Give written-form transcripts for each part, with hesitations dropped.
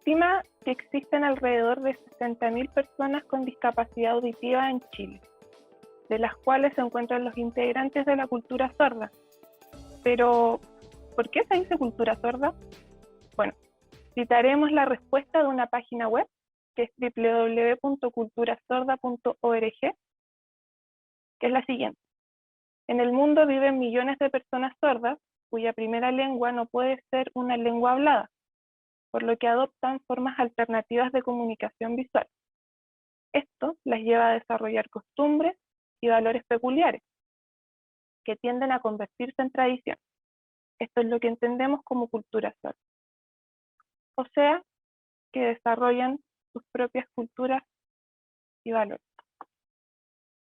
estima que existen alrededor de 60.000 personas con discapacidad auditiva en Chile, de las cuales se encuentran los integrantes de la cultura sorda. Pero, ¿por qué se dice cultura sorda? Bueno, citaremos la respuesta de una página web, que es www.culturasorda.org, que es la siguiente. En el mundo viven millones de personas sordas, cuya primera lengua no puede ser una lengua hablada, por lo que adoptan formas alternativas de comunicación visual. Esto las lleva a desarrollar costumbres y valores peculiares, que tienden a convertirse en tradición. Esto es lo que entendemos como cultura sorda. O sea, que desarrollan sus propias culturas y valores.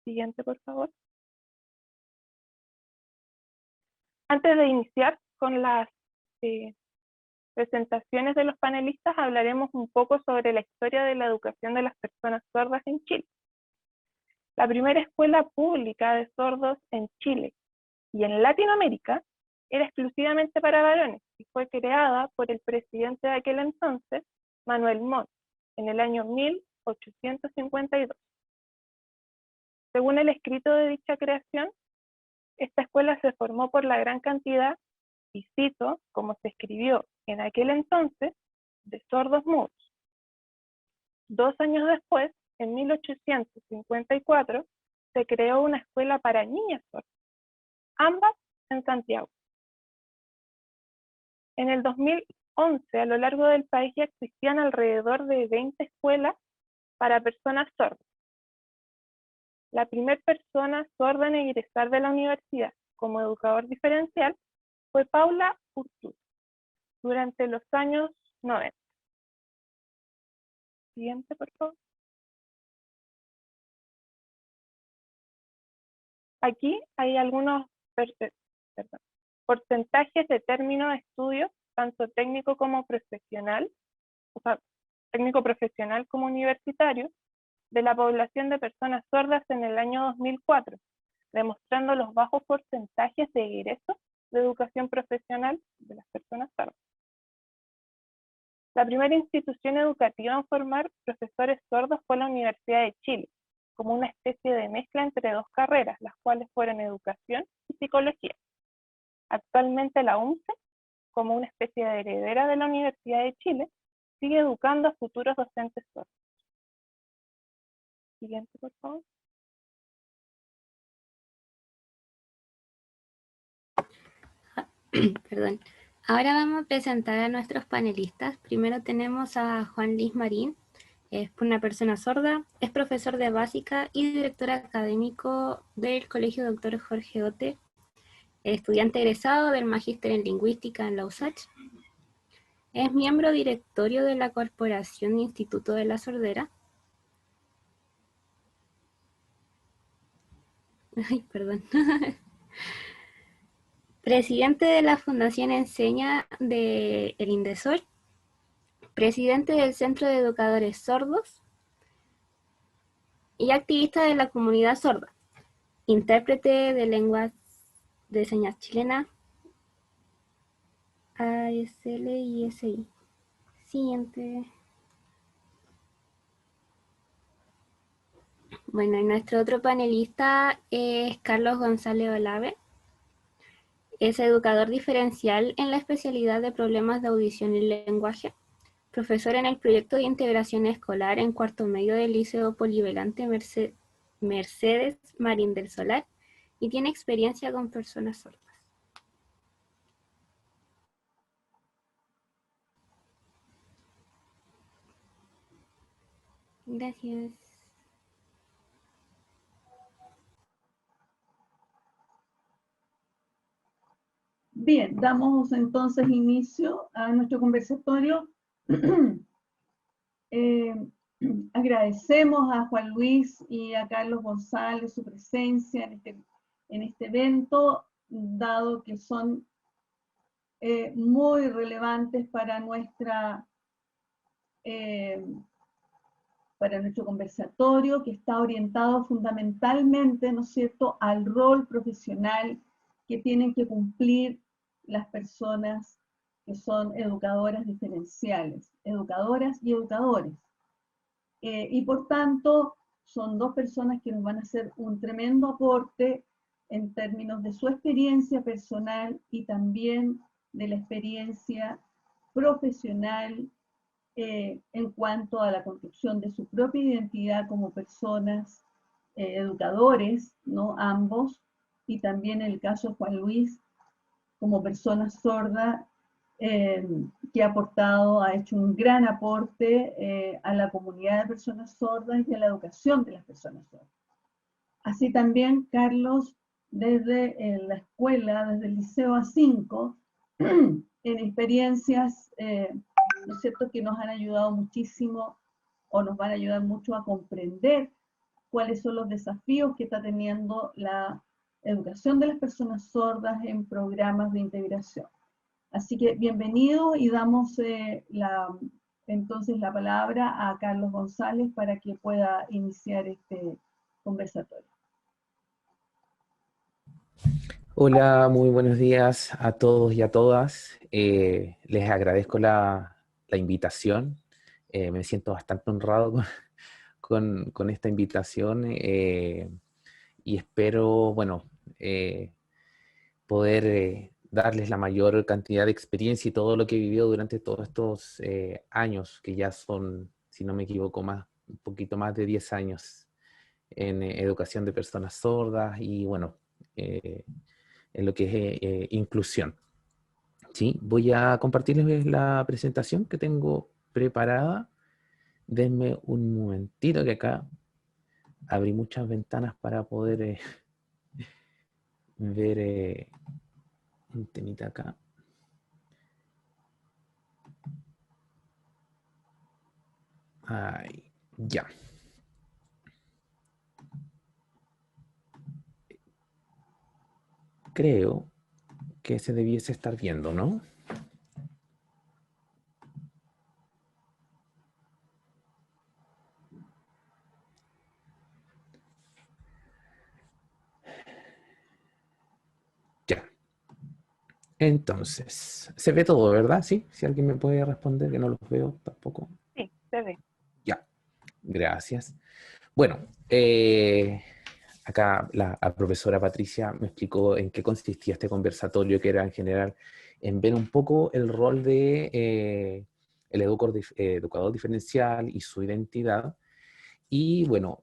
Siguiente, por favor. Antes de iniciar con las presentaciones de los panelistas, hablaremos un poco sobre la historia de la educación de las personas sordas en Chile. La primera escuela pública de sordos en Chile y en Latinoamérica era exclusivamente para varones y fue creada por el presidente de aquel entonces, Manuel Montt, en el año 1852. Según el escrito de dicha creación, esta escuela se formó por la gran cantidad, y cito, como se escribió en aquel entonces, de sordos mudos. 2 años después, en 1854, se creó una escuela para niñas sordas, ambas en Santiago. En el 2011, a lo largo del país ya existían alrededor de 20 escuelas para personas sordas. La primera persona sorda en egresar de la universidad como educador diferencial fue Paula Urtuz, durante los años 90. Siguiente, por favor. Aquí hay algunos porcentajes de términos de estudio, tanto técnico como profesional, o sea, técnico profesional como universitario, de la población de personas sordas en el año 2004, demostrando los bajos porcentajes de egresos de educación profesional de las personas sordas. La primera institución educativa en formar profesores sordos fue la Universidad de Chile, como una especie de mezcla entre 2 carreras, las cuales fueron educación y psicología. Actualmente la UNCE, como una especie de heredera de la Universidad de Chile, sigue educando a futuros docentes sordos. Siguiente, por favor. Perdón. Ahora vamos a presentar a nuestros panelistas. Primero tenemos a Juan Luis Marín. Es una persona sorda, es profesor de básica y director académico del Colegio Dr. Jorge Ote, estudiante egresado del Magíster en Lingüística en la USACH. Es miembro directorio de la Corporación Instituto de la Sordera. Ay, perdón. Presidente de la Fundación Enseña de el Indesol. Presidente del Centro de Educadores Sordos y activista de la comunidad sorda, intérprete de lenguas de señas chilena, ASL y SI. Siguiente. Bueno, y nuestro otro panelista es Carlos González Olave. Es educador diferencial en la especialidad de problemas de audición y lenguaje, profesor en el proyecto de integración escolar en cuarto medio del Liceo Polivalente Mercedes Marín del Solar y tiene experiencia con personas sordas. Gracias. Bien, damos entonces inicio a nuestro conversatorio. Agradecemos a Juan Luis y a Carlos González su presencia en este evento, dado que son muy relevantes para nuestro conversatorio, que está orientado fundamentalmente, ¿no es cierto?, al rol profesional que tienen que cumplir las personas que son educadoras diferenciales, educadoras y educadores. Y por tanto, son dos personas que nos van a hacer un tremendo aporte en términos de su experiencia personal y también de la experiencia profesional en cuanto a la construcción de su propia identidad como personas, educadores, ¿no? Ambos, y también en el caso de Juan Luis, como persona sorda, que ha aportado, ha hecho un gran aporte a la comunidad de personas sordas y a la educación de las personas sordas. Así también, Carlos, desde la escuela, desde el Liceo A5, en experiencias, ¿no es cierto?, que nos han ayudado muchísimo o nos van a ayudar mucho a comprender cuáles son los desafíos que está teniendo la educación de las personas sordas en programas de integración. Así que bienvenido y damos entonces la palabra a Carlos González para que pueda iniciar este conversatorio. Hola, muy buenos días a todos y a todas. Les agradezco la invitación. Me siento bastante honrado con esta invitación y espero, bueno, poder darles la mayor cantidad de experiencia y todo lo que he vivido durante todos estos años, que ya son, si no me equivoco, un poquito más de 10 años en educación de personas sordas y, bueno, en lo que es inclusión. ¿Sí? Voy a compartirles la presentación que tengo preparada. Denme un momentito que acá abrí muchas ventanas para poder ver un temita acá. Ahí, ya. Creo que se debiese estar viendo, ¿no? Ya. Entonces, se ve todo, ¿verdad? Sí, si alguien me puede responder, que no los veo tampoco. Sí, se ve. Ya, gracias. Bueno, acá la profesora Patricia me explicó en qué consistía este conversatorio, que era en general en ver un poco el rol de el educador diferencial y su identidad. Y bueno,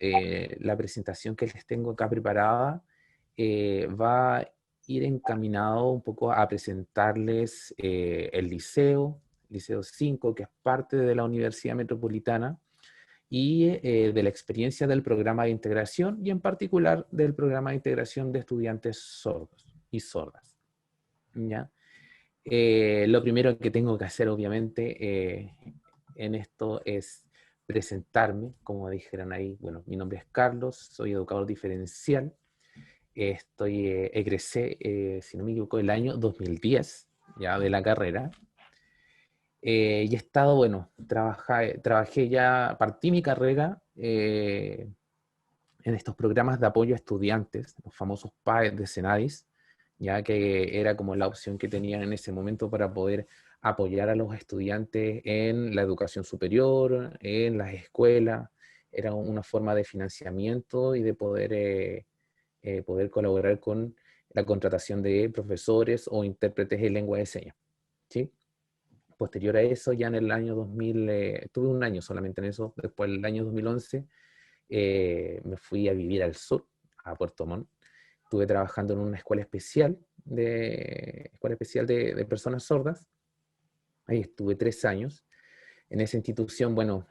la presentación que les tengo acá preparada va a ir encaminado un poco a presentarles el Liceo 5, que es parte de la Universidad Metropolitana, y de la experiencia del programa de integración y en particular del programa de integración de estudiantes sordos y sordas. ¿Ya? Lo primero que tengo que hacer obviamente en esto es presentarme, como dijeron ahí. Bueno, mi nombre es Carlos, soy educador diferencial, egresé, si no me equivoco, el año 2010 ya de la carrera. Y he estado, bueno, trabajé ya, partí mi carrera en estos programas de apoyo a estudiantes, los famosos PAES de Senadis, ya que era como la opción que tenían en ese momento para poder apoyar a los estudiantes en la educación superior, en las escuelas. Era una forma de financiamiento y de poder colaborar con la contratación de profesores o intérpretes en lengua de señas, ¿sí? Posterior a eso, ya en el año 2000, tuve un año solamente en eso. Después, el año 2011, me fui a vivir al sur, a Puerto Montt. Estuve trabajando en una escuela especial de personas sordas. Ahí estuve 3 años. En esa institución, bueno,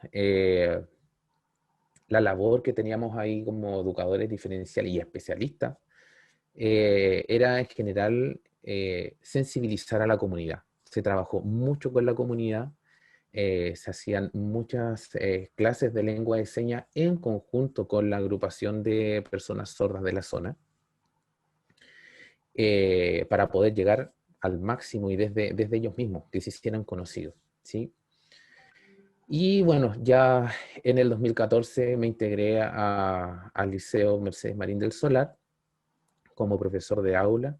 la labor que teníamos ahí como educadores diferenciales y especialistas era en general sensibilizar a la comunidad. Se trabajó mucho con la comunidad, se hacían muchas clases de lengua de señas en conjunto con la agrupación de personas sordas de la zona, para poder llegar al máximo y desde ellos mismos, que se hicieran conocidos, ¿sí? Y bueno, ya en el 2014 me integré al Liceo Mercedes Marín del Solar como profesor de aula.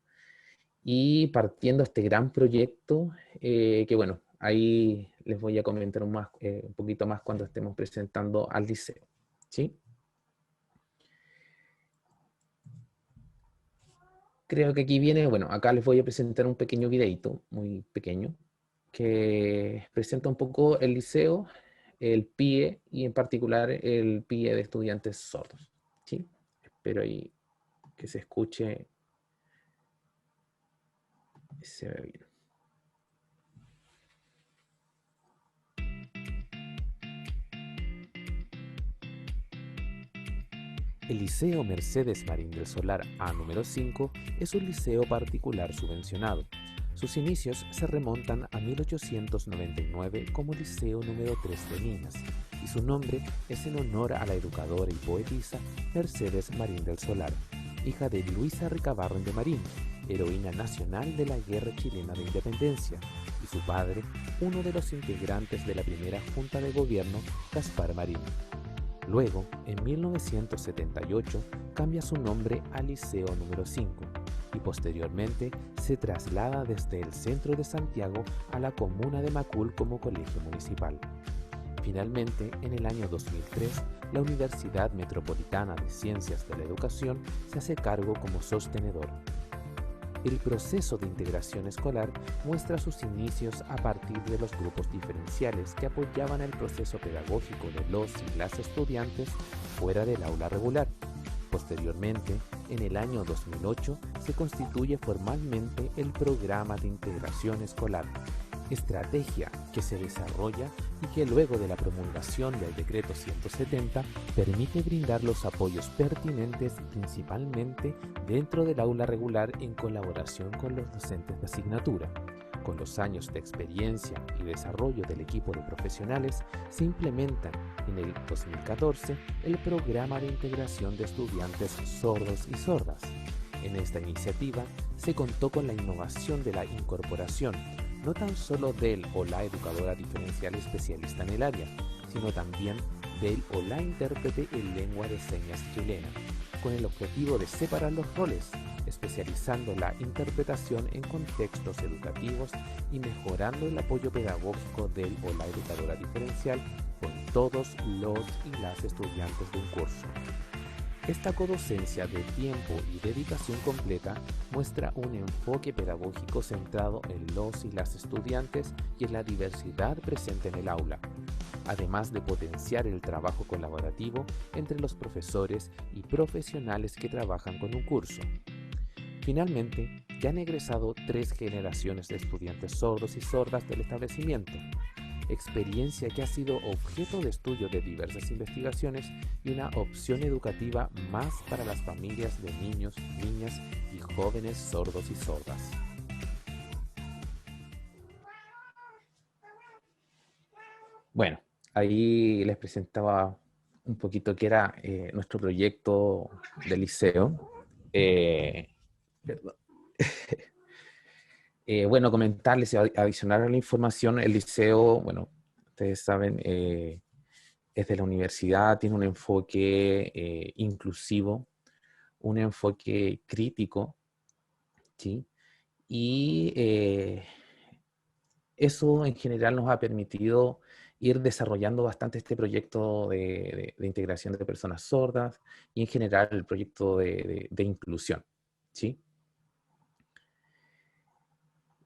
y partiendo este gran proyecto, que bueno, ahí les voy a comentar un poquito más cuando estemos presentando al liceo, ¿sí? Creo que aquí viene, bueno, acá les voy a presentar un pequeño videito, muy pequeño, que presenta un poco el liceo, el PIE y en particular el PIE de estudiantes sordos, ¿sí? Espero ahí que se escuche y se ve bien. El Liceo Mercedes Marín del Solar A número 5 es un liceo particular subvencionado. Sus inicios se remontan a 1899 como Liceo número 3 de niñas, y su nombre es en honor a la educadora y poetisa Mercedes Marín del Solar, hija de Luisa Recabarren de Marín, heroína nacional de la Guerra Chilena de Independencia, y su padre, uno de los integrantes de la primera Junta de Gobierno, Gaspar Marín. Luego, en 1978, cambia su nombre a Liceo número 5 y posteriormente se traslada desde el centro de Santiago a la comuna de Macul como colegio municipal. Finalmente, en el año 2003, la Universidad Metropolitana de Ciencias de la Educación se hace cargo como sostenedor. El proceso de integración escolar muestra sus inicios a partir de los grupos diferenciales que apoyaban el proceso pedagógico de los y las estudiantes fuera del aula regular. Posteriormente, en el año 2008, se constituye formalmente el Programa de Integración Escolar, estrategia que se desarrolla y que luego de la promulgación del Decreto 170 permite brindar los apoyos pertinentes principalmente dentro del aula regular en colaboración con los docentes de asignatura. Con los años de experiencia y desarrollo del equipo de profesionales, se implementan en el 2014 el Programa de Integración de Estudiantes Sordos y Sordas. En esta iniciativa se contó con la innovación de la incorporación no tan solo del o la educadora diferencial especialista en el área, sino también del o la intérprete en lengua de señas chilena, con el objetivo de separar los roles, especializando la interpretación en contextos educativos y mejorando el apoyo pedagógico del o la educadora diferencial con todos los y las estudiantes de un curso. Esta codocencia de tiempo y dedicación completa muestra un enfoque pedagógico centrado en los y las estudiantes y en la diversidad presente en el aula, además de potenciar el trabajo colaborativo entre los profesores y profesionales que trabajan con un curso. Finalmente, ya han egresado 3 generaciones de estudiantes sordos y sordas del establecimiento, experiencia que ha sido objeto de estudio de diversas investigaciones y una opción educativa más para las familias de niños, niñas y jóvenes sordos y sordas. Bueno, ahí les presentaba un poquito qué era nuestro proyecto de liceo. Perdón. Bueno, comentarles, adicionar a la información, el liceo, bueno, ustedes saben, es de la universidad, tiene un enfoque inclusivo, un enfoque crítico, ¿sí? Y eso en general nos ha permitido ir desarrollando bastante este proyecto de integración de personas sordas y en general el proyecto de inclusión, ¿sí?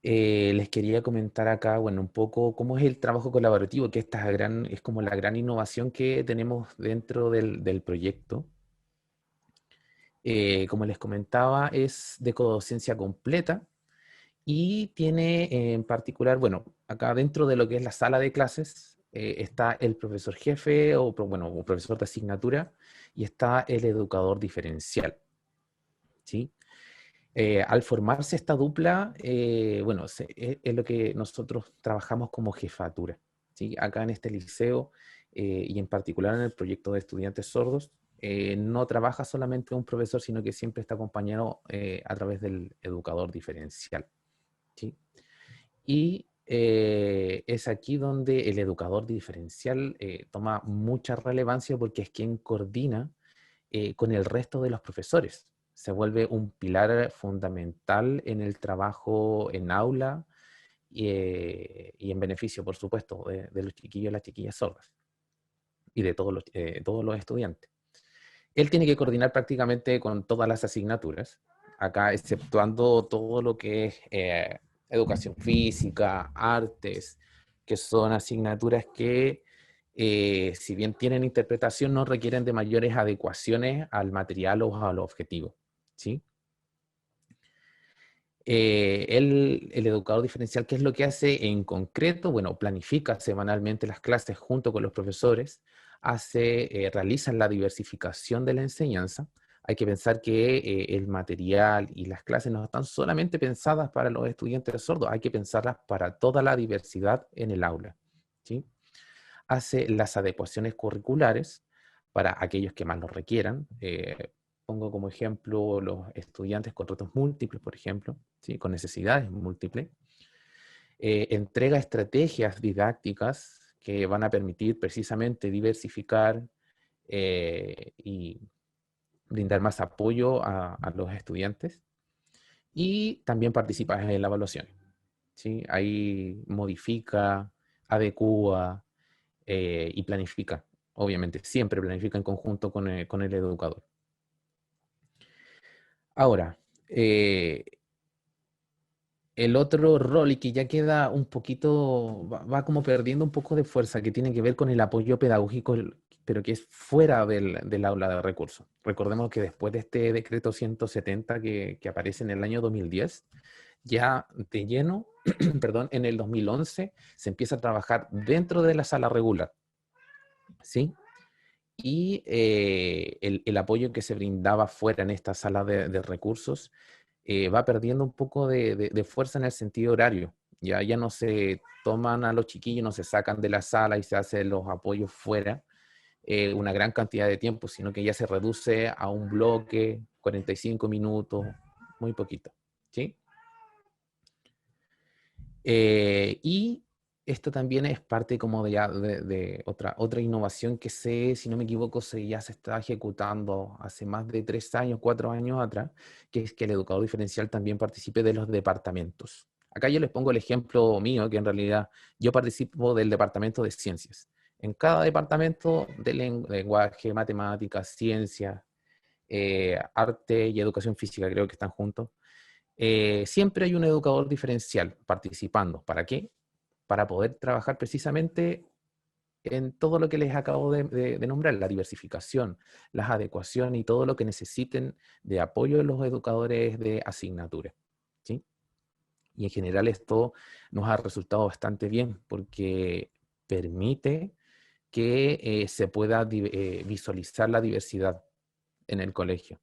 Les quería comentar acá, bueno, un poco cómo es el trabajo colaborativo, que es como la gran innovación que tenemos dentro del proyecto. Como les comentaba, es de codocencia completa y tiene en particular, bueno, acá dentro de lo que es la sala de clases, está el profesor jefe o, bueno, un profesor de asignatura y está el educador diferencial, ¿sí? Al formarse esta dupla, bueno, es lo que nosotros trabajamos como jefatura, ¿sí? Acá en este liceo y en particular en el proyecto de estudiantes sordos, no trabaja solamente un profesor, sino que siempre está acompañado a través del educador diferencial, ¿sí? Y es aquí donde el educador diferencial toma mucha relevancia porque es quien coordina con el resto de los profesores, se vuelve un pilar fundamental en el trabajo en aula y en beneficio, por supuesto, de los chiquillos y las chiquillas sordas y de todos los estudiantes. Él tiene que coordinar prácticamente con todas las asignaturas, acá exceptuando todo lo que es educación física, artes, que son asignaturas que, si bien tienen interpretación, no requieren de mayores adecuaciones al material o al objetivo, ¿sí? El educador diferencial, ¿qué es lo que hace en concreto? Bueno, planifica semanalmente las clases junto con los profesores, realiza la diversificación de la enseñanza. Hay que pensar que el material y las clases no están solamente pensadas para los estudiantes sordos, hay que pensarlas para toda la diversidad en el aula, ¿sí? Hace las adecuaciones curriculares para aquellos que más lo requieran. Pongo como ejemplo los estudiantes con retos múltiples, por ejemplo, ¿sí? Con necesidades múltiples. Entrega estrategias didácticas que van a permitir precisamente diversificar y brindar más apoyo a los estudiantes. Y también participa en la evaluación, ¿sí? Ahí modifica, adecúa y planifica. Obviamente, siempre planifica en conjunto con el educador. Ahora, el otro rol y que ya queda un poquito, va como perdiendo un poco de fuerza, que tiene que ver con el apoyo pedagógico, pero que es fuera del aula de recursos. Recordemos que después de este decreto 170 que aparece en el año 2010, ya de lleno, perdón, en el 2011 se empieza a trabajar dentro de la sala regular, ¿sí? Y el apoyo que se brindaba fuera en esta sala de recursos va perdiendo un poco de fuerza en el sentido horario. Ya no se toman a los chiquillos, no se sacan de la sala y se hacen los apoyos fuera una gran cantidad de tiempo, sino que ya se reduce a un bloque, 45 minutos, muy poquito, ¿sí? Y esto también es parte como de otra innovación que si no me equivoco, ya se está ejecutando hace más de 3 años, 4 años atrás, que es que el educador diferencial también participe de los departamentos. Acá yo les pongo el ejemplo mío, que en realidad yo participo del departamento de ciencias. En cada departamento de lenguaje, matemáticas, ciencias, arte y educación física, creo que están juntos. Siempre hay un educador diferencial participando. ¿Para qué? Para poder trabajar precisamente en todo lo que les acabo de nombrar, la diversificación, las adecuaciones y todo lo que necesiten de apoyo de los educadores de asignatura, ¿sí? Y en general esto nos ha resultado bastante bien porque permite que se pueda visualizar la diversidad en el colegio.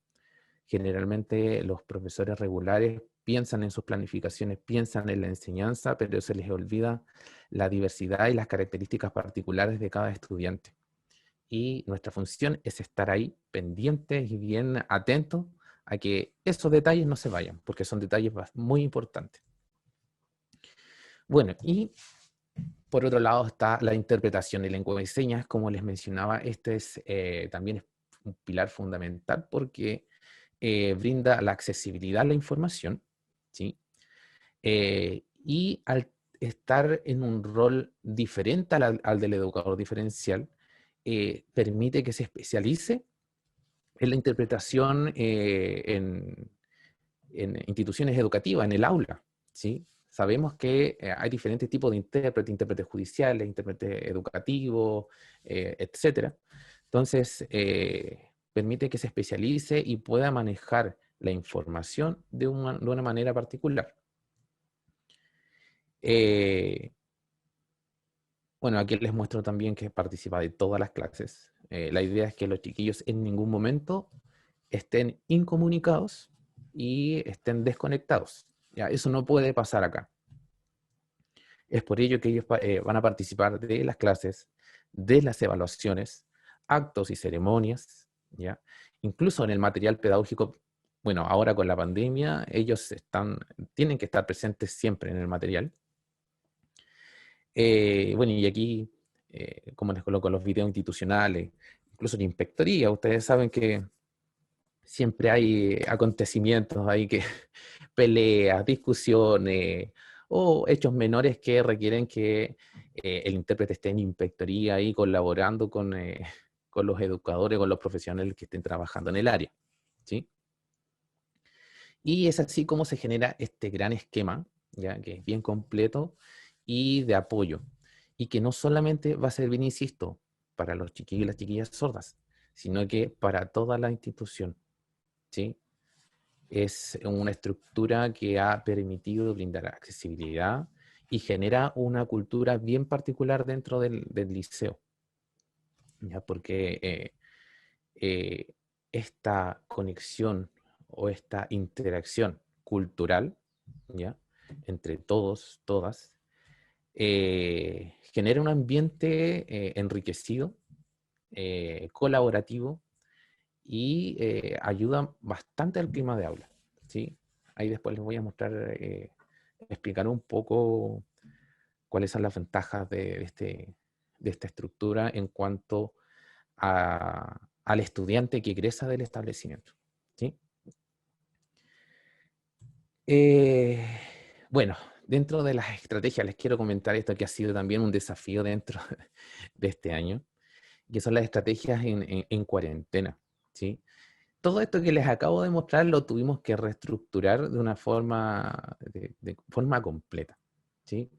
Generalmente los profesores regulares piensan en sus planificaciones, piensan en la enseñanza, pero se les olvida la diversidad y las características particulares de cada estudiante. Y nuestra función es estar ahí pendientes y bien atentos a que esos detalles no se vayan, porque son detalles muy importantes. Bueno, y por otro lado está la interpretación y lengua de señas. Como les mencionaba, también es un pilar fundamental porque brinda la accesibilidad a la información, ¿sí? Y al estar en un rol diferente al del educador diferencial, permite que se especialice en la interpretación en instituciones educativas, en el aula, ¿sí? Sabemos que hay diferentes tipos de intérpretes judiciales, intérpretes educativos, etc. Entonces, permite que se especialice y pueda manejar la información de una manera particular. Bueno, aquí les muestro también que participa de todas las clases. La idea es que los chiquillos en ningún momento estén incomunicados y estén desconectados. ¿Ya? Eso no puede pasar acá. Es por ello que ellos van a participar de las clases, de las evaluaciones, actos y ceremonias, ¿ya? Incluso en el material pedagógico. Bueno, ahora con la pandemia, ellos tienen que estar presentes siempre en el material. Bueno, y aquí, como les coloco, los videos institucionales, incluso la inspectoría. Ustedes saben que siempre hay acontecimientos, hay que peleas, discusiones o hechos menores que requieren que el intérprete esté en inspectoría y colaborando con los educadores, con los profesionales que estén trabajando en el área, ¿sí? Y es así como se genera este gran esquema, ¿ya? Que es bien completo y de apoyo. Y que no solamente va a servir, insisto, para los chiquillos y las chiquillas sordas, sino que para toda la institución, ¿sí? Es una estructura que ha permitido brindar accesibilidad y genera una cultura bien particular dentro del liceo, ¿ya? Porque esta conexión o esta interacción cultural, ¿ya? Entre todos, todas, genera un ambiente enriquecido, colaborativo y ayuda bastante al clima de aula, ¿sí? Ahí después les voy a mostrar, explicar un poco cuáles son las ventajas de esta estructura en cuanto al estudiante que egresa del establecimiento, ¿sí? Bueno, dentro de las estrategias les quiero comentar esto que ha sido también un desafío dentro de este año, que son las estrategias en cuarentena, ¿sí? Todo esto que les acabo de mostrar lo tuvimos que reestructurar de una forma, de forma completa, ¿sí?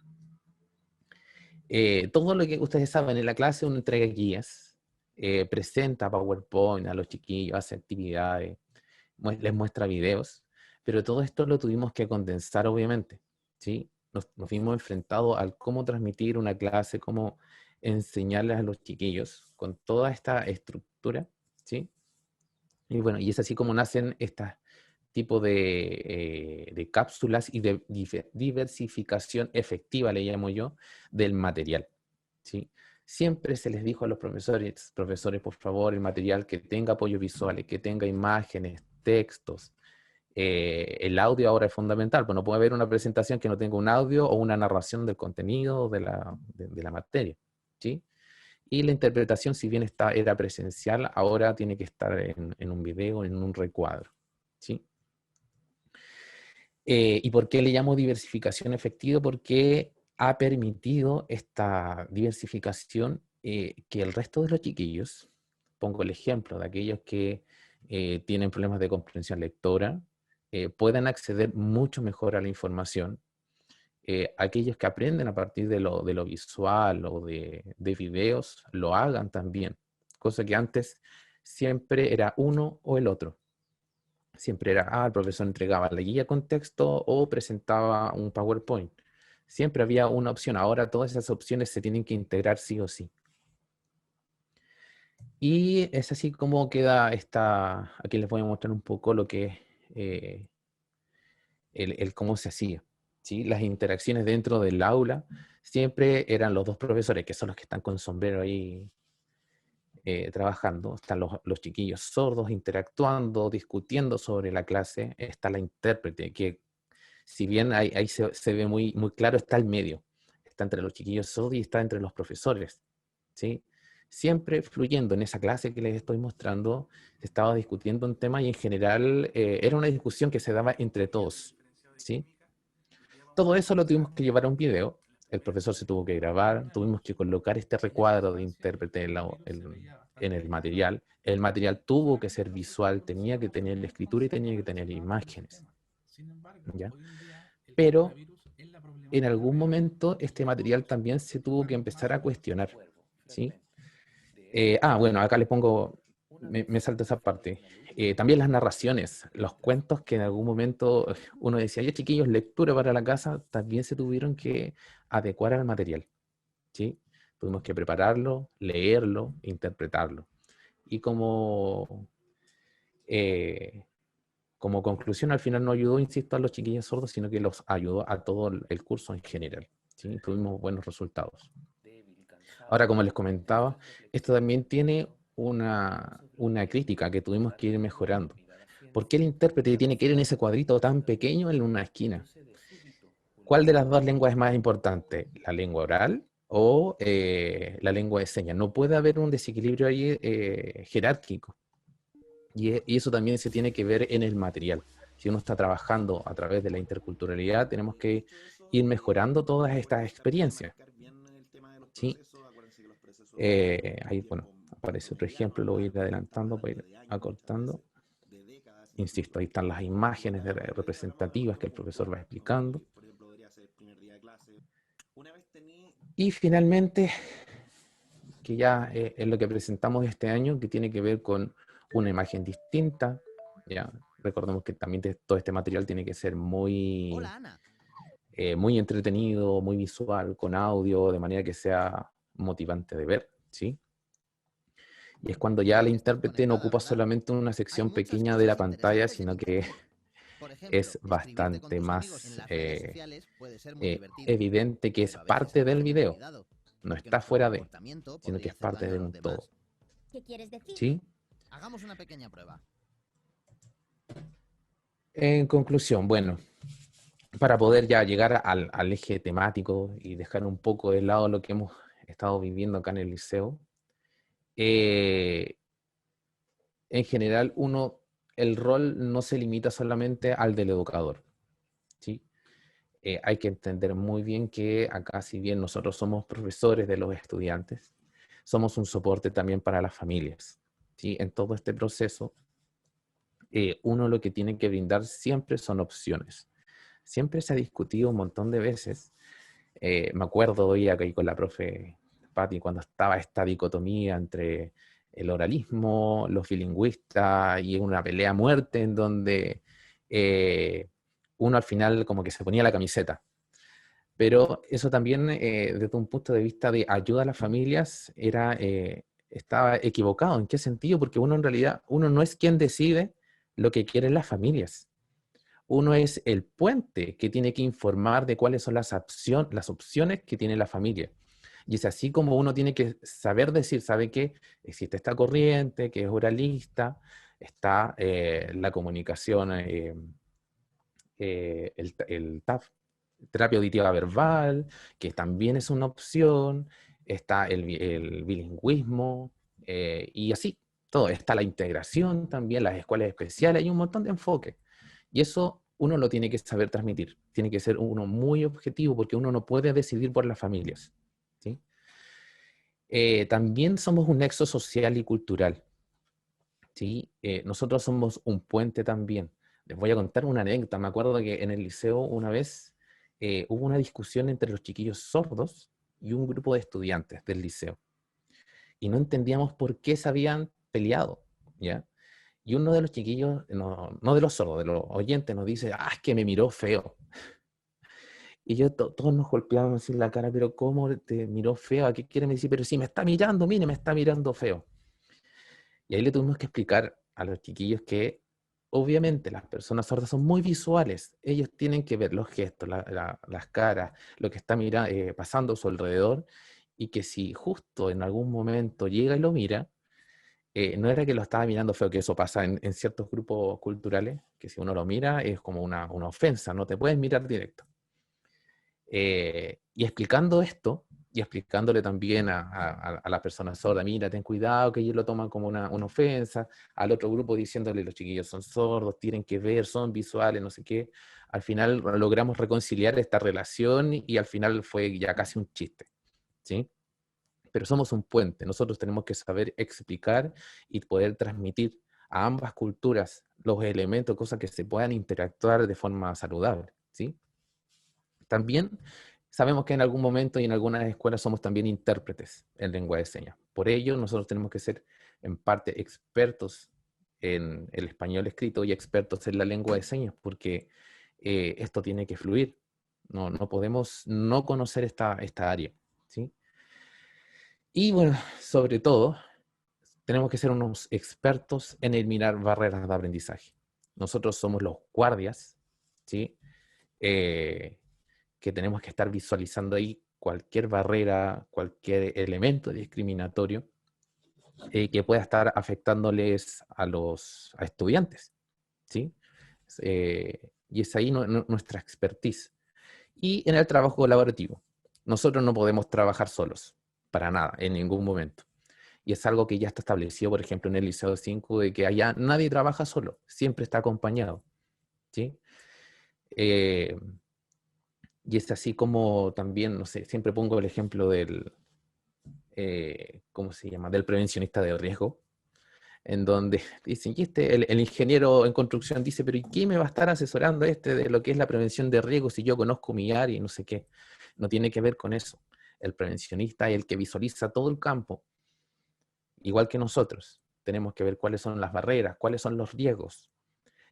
Todo lo que ustedes saben en la clase, uno entrega guías, presenta PowerPoint a los chiquillos, hace actividades, les muestra videos, pero todo esto lo tuvimos que condensar, obviamente, ¿sí? Nos vimos enfrentados al cómo transmitir una clase, cómo enseñarles a los chiquillos con toda esta estructura, ¿sí? Y bueno, y es así como nacen estos tipos de cápsulas y de diversificación efectiva, le llamo yo, del material, ¿sí? Siempre se les dijo a los profesores, por favor, el material que tenga apoyos visuales, que tenga imágenes, textos. El audio ahora es fundamental, pues no puede haber una presentación que no tenga un audio o una narración del contenido de la materia, ¿sí? Y la interpretación, si bien era presencial, ahora tiene que estar en un video, en un recuadro, ¿sí? ¿Y por qué le llamo diversificación efectiva? Porque ha permitido esta diversificación que el resto de los chiquillos, pongo el ejemplo de aquellos que tienen problemas de comprensión lectora, puedan acceder mucho mejor a la información. Aquellos que aprenden a partir de lo visual o de videos, lo hagan también. Cosa que antes siempre era uno o el otro. Siempre era, el profesor entregaba la guía con texto o presentaba un PowerPoint. Siempre había una opción. Ahora todas esas opciones se tienen que integrar sí o sí. Y es así como queda esta. Aquí les voy a mostrar un poco lo que es el cómo se hacía, ¿sí? Las interacciones dentro del aula siempre eran los dos profesores, que son los que están con sombrero ahí trabajando. Están los chiquillos sordos interactuando, discutiendo sobre la clase. Está la intérprete, que si bien ahí se ve muy, muy claro, está al medio. Está entre los chiquillos sordos y está entre los profesores, ¿sí? Siempre fluyendo en esa clase que les estoy mostrando, se estaba discutiendo un tema y en general era una discusión que se daba entre todos, ¿sí? Todo eso lo tuvimos que llevar a un video, el profesor se tuvo que grabar, tuvimos que colocar este recuadro de intérprete en el material tuvo que ser visual, tenía que tener la escritura y tenía que tener imágenes, ¿ya? Pero en algún momento este material también se tuvo que empezar a cuestionar, ¿sí? Bueno, acá les pongo, me salto esa parte. También las narraciones, los cuentos que en algún momento uno decía, ya chiquillos, lectura para la casa, también se tuvieron que adecuar al material, ¿sí? Tuvimos que prepararlo, leerlo, interpretarlo. Y como conclusión, al final no ayudó, insisto, a los chiquillos sordos, sino que los ayudó a todo el curso en general, ¿sí? Tuvimos buenos resultados. Ahora, como les comentaba, esto también tiene una crítica que tuvimos que ir mejorando. ¿Por qué el intérprete tiene que ir en ese cuadrito tan pequeño en una esquina? ¿Cuál de las dos lenguas es más importante? ¿La lengua oral o la lengua de señas? No puede haber un desequilibrio ahí jerárquico, Y eso también se tiene que ver en el material. Si uno está trabajando a través de la interculturalidad, tenemos que ir mejorando todas estas experiencias, ¿sí? Ahí, bueno, aparece otro ejemplo, lo voy a ir adelantando para ir acortando. Insisto, ahí están las imágenes representativas que el profesor va explicando. Y finalmente, que ya es lo que presentamos este año, que tiene que ver con una imagen distinta. Ya, recordemos que también todo este material tiene que ser muy, muy entretenido, muy visual, con audio, de manera que sea motivante de ver, ¿sí? Y es cuando ya el intérprete no ocupa solamente una sección pequeña de la pantalla, sino que es bastante más evidente que es parte del video. No está fuera de, sino que es parte de un todo. ¿Qué quieres decir? ¿Sí? Hagamos una pequeña prueba. En conclusión, bueno, para poder ya llegar al eje temático y dejar un poco de lado lo que hemos estado viviendo acá en el liceo, en general el rol no se limita solamente al del educador, ¿sí? Hay que entender muy bien que acá, si bien nosotros somos profesores de los estudiantes, somos un soporte también para las familias, ¿sí? En todo este proceso, uno lo que tiene que brindar siempre son opciones. Siempre se ha discutido un montón de veces. Me acuerdo hoy acá con la profe Patti cuando estaba esta dicotomía entre el oralismo, los bilingüistas y una pelea a muerte en donde uno al final como que se ponía la camiseta. Pero eso también, desde un punto de vista de ayuda a las familias, estaba equivocado. ¿En qué sentido? Porque uno en realidad, uno no es quien decide lo que quieren las familias. Uno es el puente que tiene que informar de cuáles son las opciones que tiene la familia. Y es así como uno tiene que saber decir, ¿sabe qué? Existe esta corriente que es oralista, está la comunicación, el TAF, terapia auditiva verbal, que también es una opción, está el bilingüismo, y así, todo. Está la integración también, las escuelas especiales, hay un montón de enfoques. Y eso uno lo tiene que saber transmitir. Tiene que ser uno muy objetivo porque uno no puede decidir por las familias, ¿sí? También somos un nexo social y cultural, ¿sí? Nosotros somos un puente también. Les voy a contar una anécdota. Me acuerdo que en el liceo una vez hubo una discusión entre los chiquillos sordos y un grupo de estudiantes del liceo. Y no entendíamos por qué se habían peleado, ¿ya? Y uno de los chiquillos, no de los sordos, de los oyentes, nos dice, es que me miró feo. Y yo, todos nos golpeábamos así en la cara, pero ¿cómo te miró feo? ¿A qué quiere decir? Pero si me está mirando, mire, me está mirando feo. Y ahí le tuvimos que explicar a los chiquillos que obviamente las personas sordas son muy visuales. Ellos tienen que ver los gestos, las caras, lo que está pasando a su alrededor, y que si justo en algún momento llega y lo mira, no era que lo estaba mirando feo, que eso pasa en ciertos grupos culturales, que si uno lo mira es como una ofensa, no te puedes mirar directo. Y explicando esto, y explicándole también a la persona sorda, mira, ten cuidado, que ellos lo toman como una ofensa, al otro grupo diciéndole, los chiquillos son sordos, tienen que ver, son visuales, no sé qué. Al final logramos reconciliar esta relación y al final fue ya casi un chiste, ¿sí? Pero somos un puente, nosotros tenemos que saber explicar y poder transmitir a ambas culturas los elementos, cosas que se puedan interactuar de forma saludable, ¿sí? También sabemos que en algún momento y en algunas escuelas somos también intérpretes en lengua de señas. Por ello, nosotros tenemos que ser en parte expertos en el español escrito y expertos en la lengua de señas, porque esto tiene que fluir. No podemos no conocer esta área, ¿sí? Y bueno, sobre todo, tenemos que ser unos expertos en eliminar barreras de aprendizaje. Nosotros somos los guardias, ¿sí? Que tenemos que estar visualizando ahí cualquier barrera, cualquier elemento discriminatorio que pueda estar afectándoles a estudiantes, ¿sí? Y es ahí nuestra expertise. Y en el trabajo colaborativo, nosotros no podemos trabajar solos, para nada, en ningún momento. Y es algo que ya está establecido, por ejemplo, en el Liceo 5, de que allá nadie trabaja solo, siempre está acompañado, ¿sí? Y es así como también, no sé, siempre pongo el ejemplo del, ¿cómo se llama? Del prevencionista de riesgo, en donde dicen, y el ingeniero en construcción dice, pero ¿y qué me va a estar asesorando de lo que es la prevención de riesgo si yo conozco mi área y no sé qué? No tiene que ver con eso. El prevencionista es el que visualiza todo el campo, igual que nosotros. Tenemos que ver cuáles son las barreras, cuáles son los riesgos.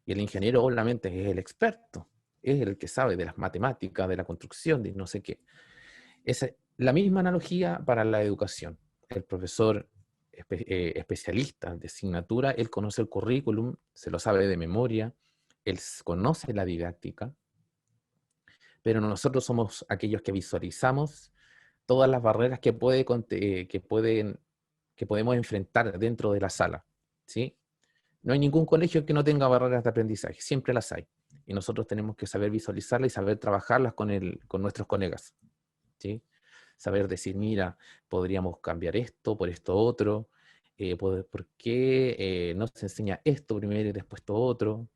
Y el ingeniero obviamente es el experto, es el que sabe de las matemáticas, de la construcción, de no sé qué. Es la misma analogía para la educación. El profesor especialista de asignatura, él conoce el currículum, se lo sabe de memoria, él conoce la didáctica, pero nosotros somos aquellos que visualizamos todas las barreras que podemos enfrentar dentro de la sala, ¿sí? No hay ningún colegio que no tenga barreras de aprendizaje, siempre las hay. Y nosotros tenemos que saber visualizarlas y saber trabajarlas con nuestros colegas, ¿sí? Saber decir, mira, podríamos cambiar esto por esto otro, ¿por qué no se enseña esto primero y después esto otro?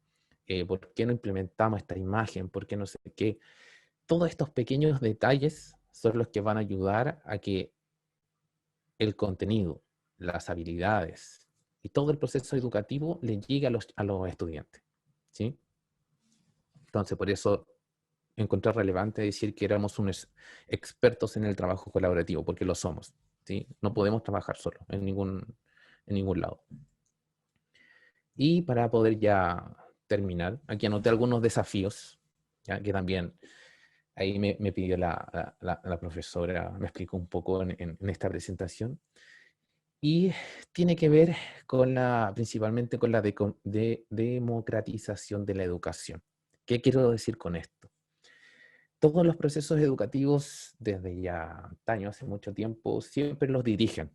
¿Por qué no implementamos esta imagen? ¿Por qué no sé qué? Todos estos pequeños detalles son los que van a ayudar a que el contenido, las habilidades y todo el proceso educativo le llegue a los estudiantes, ¿sí? Entonces, por eso encontré relevante decir que éramos unos expertos en el trabajo colaborativo, porque lo somos, ¿sí? No podemos trabajar solos en ningún lado. Y para poder ya terminar, aquí anoté algunos desafíos, ¿ya? Que también ahí me pidió la profesora, me explicó un poco en esta presentación. Y tiene que ver principalmente con la democratización de la educación. ¿Qué quiero decir con esto? Todos los procesos educativos desde ya antaño, hace mucho tiempo, siempre los dirigen,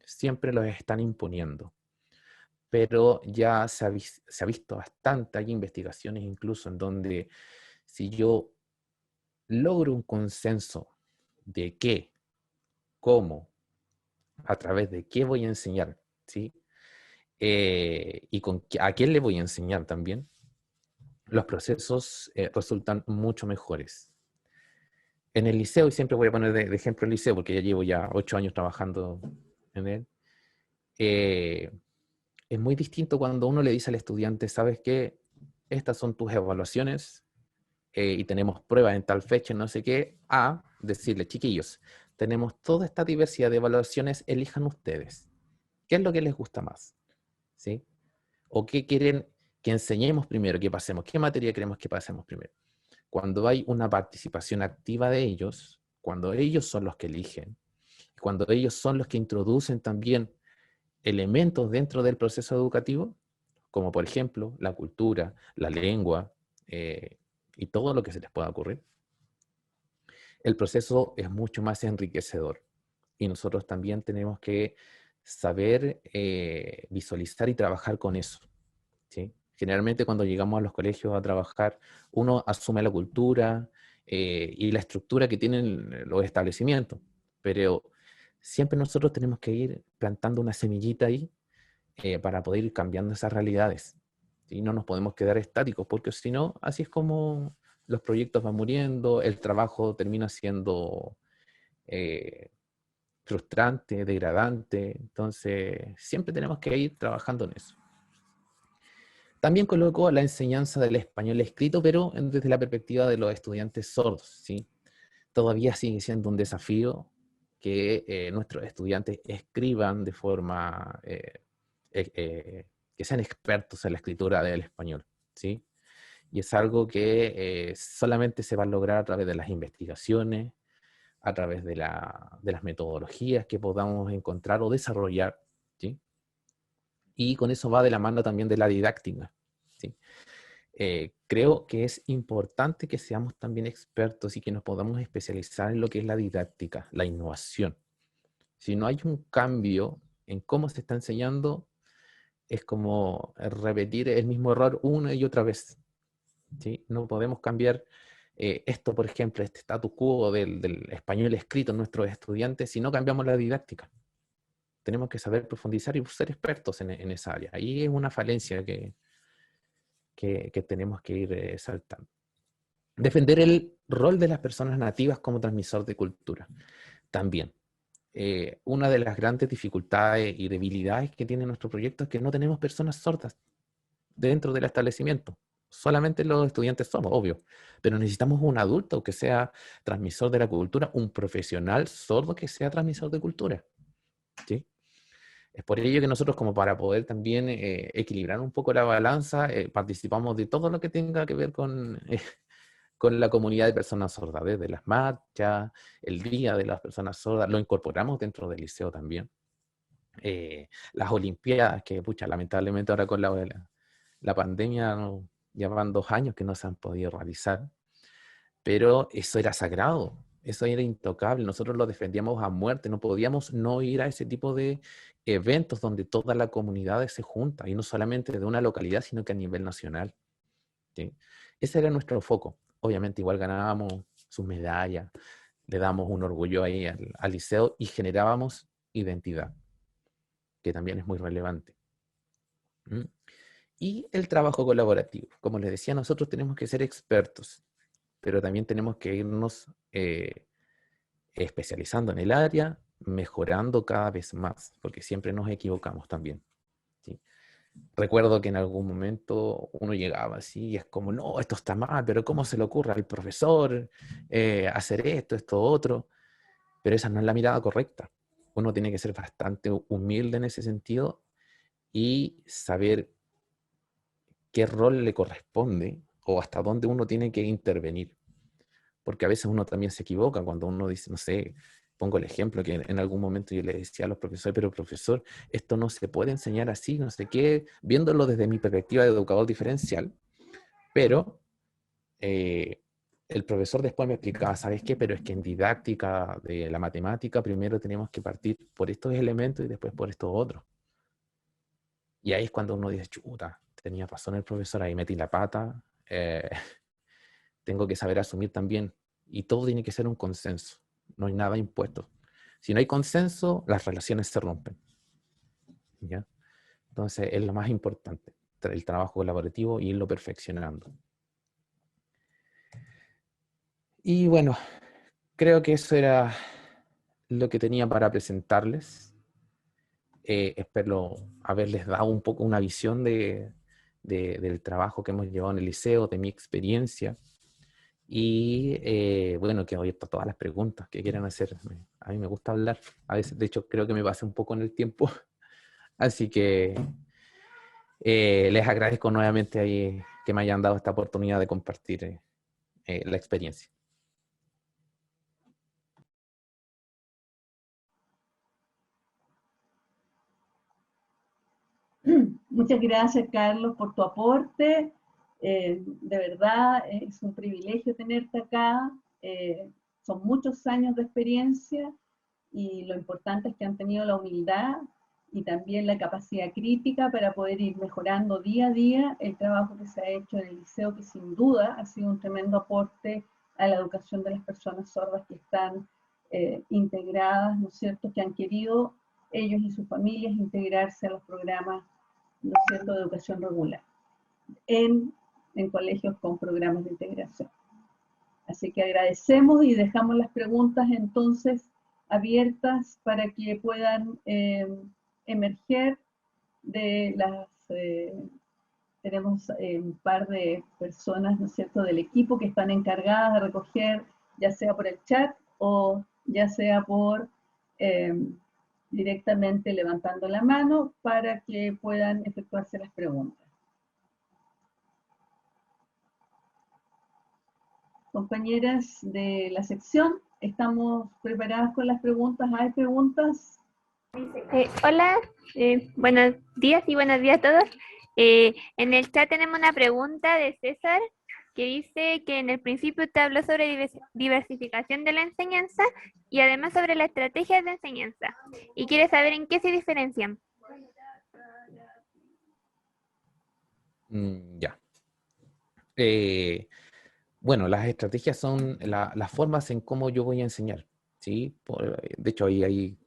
siempre los están imponiendo. Pero ya se ha visto bastante, hay investigaciones incluso en donde si yo logro un consenso de qué, cómo, a través de qué voy a enseñar, ¿sí? Y a quién le voy a enseñar también, los procesos resultan mucho mejores. En el liceo, y siempre voy a poner de ejemplo el liceo, porque ya llevo 8 años trabajando en él, es muy distinto cuando uno le dice al estudiante, ¿sabes qué? Estas son tus evaluaciones y tenemos pruebas en tal fecha, no sé qué, a decirle, chiquillos, tenemos toda esta diversidad de evaluaciones, elijan ustedes. ¿Qué es lo que les gusta más? ¿Sí? ¿O qué quieren que enseñemos primero, que pasemos? ¿Qué materia queremos que pasemos primero? Cuando hay una participación activa de ellos, cuando ellos son los que eligen, cuando ellos son los que introducen también elementos dentro del proceso educativo, como por ejemplo la cultura, la lengua y todo lo que se les pueda ocurrir, el proceso es mucho más enriquecedor. Y nosotros también tenemos que saber visualizar y trabajar con eso, ¿sí? Generalmente cuando llegamos a los colegios a trabajar, uno asume la cultura y la estructura que tienen los establecimientos, pero siempre nosotros tenemos que ir plantando una semillita ahí para poder ir cambiando esas realidades. ¿Sí? No nos podemos quedar estáticos, porque si no, así es como los proyectos van muriendo, el trabajo termina siendo frustrante, degradante, entonces siempre tenemos que ir trabajando en eso. También coloco la enseñanza del español escrito, pero desde la perspectiva de los estudiantes sordos, ¿sí? Todavía sigue siendo un desafío que nuestros estudiantes escriban de forma, que sean expertos en la escritura del español, ¿sí? Y es algo que solamente se va a lograr a través de las investigaciones, a través de las metodologías que podamos encontrar o desarrollar, ¿sí? Y con eso va de la mano también de la didáctica, ¿sí? Creo que es importante que seamos también expertos y que nos podamos especializar en lo que es la didáctica, la innovación. Si no hay un cambio en cómo se está enseñando, es como repetir el mismo error una y otra vez, ¿sí? No podemos cambiar esto, por ejemplo, este status quo del español escrito en nuestros estudiantes si no cambiamos la didáctica. tenemos que saber profundizar y ser expertos en esa área. Ahí es una falencia que tenemos que ir saltando. Defender el rol de las personas nativas como transmisor de cultura. También, una de las grandes dificultades y debilidades que tiene nuestro proyecto es que no tenemos personas sordas dentro del establecimiento. Solamente los estudiantes somos, obvio, pero necesitamos un adulto que sea transmisor de la cultura, un profesional sordo que sea transmisor de cultura, ¿sí? Es por ello que nosotros, como para poder también equilibrar un poco la balanza, participamos de todo lo que tenga que ver con la comunidad de personas sordas, desde las marchas, el Día de las Personas Sordas, lo incorporamos dentro del liceo también. Las Olimpiadas, que pucha, lamentablemente ahora con la pandemia ya van 2 años que no se han podido realizar, pero eso era sagrado, eso era intocable, nosotros lo defendíamos a muerte, no podíamos no ir a ese tipo de eventos donde toda la comunidad se junta, y no solamente de una localidad, sino que a nivel nacional, ¿sí? Ese era nuestro foco. Obviamente igual ganábamos sus medallas, le damos un orgullo ahí al liceo y generábamos identidad, que también es muy relevante. ¿Mm? Y el trabajo colaborativo. Como les decía, nosotros tenemos que ser expertos, pero también tenemos que irnos especializando en el área, mejorando cada vez más, porque siempre nos equivocamos también, ¿sí? Recuerdo que en algún momento uno llegaba así y es como, no, esto está mal, pero ¿cómo se le ocurre al profesor hacer esto, esto, otro? Pero esa no es la mirada correcta. Uno tiene que ser bastante humilde en ese sentido y saber qué rol le corresponde o hasta dónde uno tiene que intervenir. Porque a veces uno también se equivoca cuando uno dice, no sé, pongo el ejemplo que en algún momento yo le decía a los profesores, pero profesor, esto no se puede enseñar así, no sé qué, viéndolo desde mi perspectiva de educador diferencial, pero el profesor después me explicaba, ¿sabes qué? Pero es que en didáctica de la matemática primero tenemos que partir por estos elementos y después por estos otros. Y ahí es cuando uno dice, chuta, tenía razón el profesor, ahí metí la pata, tengo que saber asumir también. Y todo tiene que ser un consenso, no hay nada impuesto. Si no hay consenso, las relaciones se rompen, ¿ya? Entonces es lo más importante, el trabajo colaborativo y irlo perfeccionando. Y bueno, creo que eso era lo que tenía para presentarles. Espero haberles dado un poco una visión del trabajo que hemos llevado en el liceo, de mi experiencia. Y bueno, que abierto a todas las preguntas que quieran hacer. A mí me gusta hablar. A veces, de hecho, creo que me pasé un poco en el tiempo. Así que les agradezco nuevamente ahí que me hayan dado esta oportunidad de compartir la experiencia. Muchas gracias, Carlos, por tu aporte. De verdad, es un privilegio tenerte acá. Son muchos años de experiencia y lo importante es que han tenido la humildad y también la capacidad crítica para poder ir mejorando día a día el trabajo que se ha hecho en el liceo, que sin duda ha sido un tremendo aporte a la educación de las personas sordas que están integradas, ¿no es cierto?, que han querido ellos y sus familias integrarse a los programas, ¿no es cierto?, de educación regular en colegios con programas de integración. Así que agradecemos y dejamos las preguntas entonces abiertas para que puedan emerger de las... tenemos un par de personas, ¿no es cierto?, del equipo que están encargadas de recoger, ya sea por el chat o ya sea por directamente levantando la mano para que puedan efectuarse las preguntas. Compañeras de la sección, ¿estamos preparadas con las preguntas? ¿Hay preguntas? Hola, buenos días y buenos días a todos. En el chat tenemos una pregunta de César que dice que en el principio usted habló sobre diversificación de la enseñanza y además sobre las estrategias de enseñanza y quiere saber en qué se diferencian. Ya. Bueno, las estrategias son las formas en cómo yo voy a enseñar, ¿sí? De hecho, ahí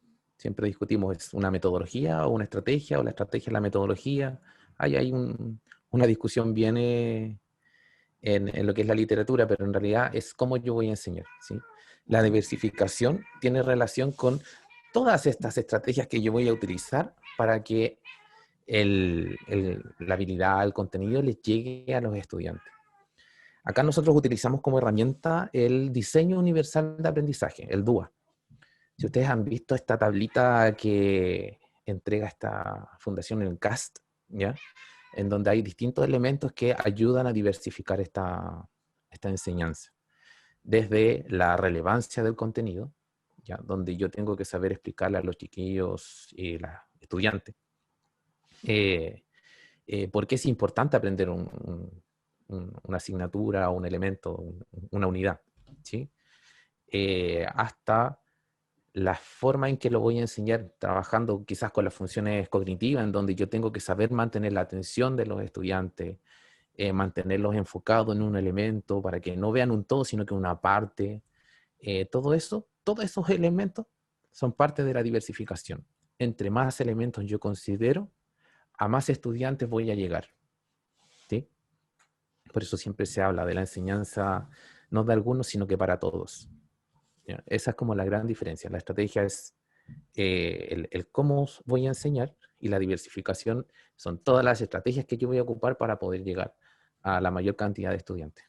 Siempre discutimos, ¿es una metodología o una estrategia, o la estrategia es la metodología? Hay una discusión bien en lo que es la literatura, pero en realidad es cómo yo voy a enseñar, ¿sí? La diversificación tiene relación con todas estas estrategias que yo voy a utilizar para que la habilidad, el contenido les llegue a los estudiantes. Acá nosotros utilizamos como herramienta el diseño universal de aprendizaje, el DUA. Si ustedes han visto esta tablita que entrega esta fundación, el CAST, ¿ya? En donde hay distintos elementos que ayudan a diversificar esta enseñanza. Desde la relevancia del contenido, ¿ya? Donde yo tengo que saber explicarle a los chiquillos y los estudiantes por qué es importante aprender una asignatura, un elemento, una unidad, ¿sí? Hasta la forma en que lo voy a enseñar, trabajando quizás con las funciones cognitivas, en donde yo tengo que saber mantener la atención de los estudiantes, mantenerlos enfocados en un elemento para que no vean un todo, sino que una parte. Todo eso, todos esos elementos son parte de la diversificación. Entre más elementos yo considero, a más estudiantes voy a llegar, ¿sí? Por eso siempre se habla de la enseñanza, no de algunos, sino que para todos. ¿Ya? Esa es como la gran diferencia. La estrategia es el cómo voy a enseñar, y la diversificación son todas las estrategias que yo voy a ocupar para poder llegar a la mayor cantidad de estudiantes.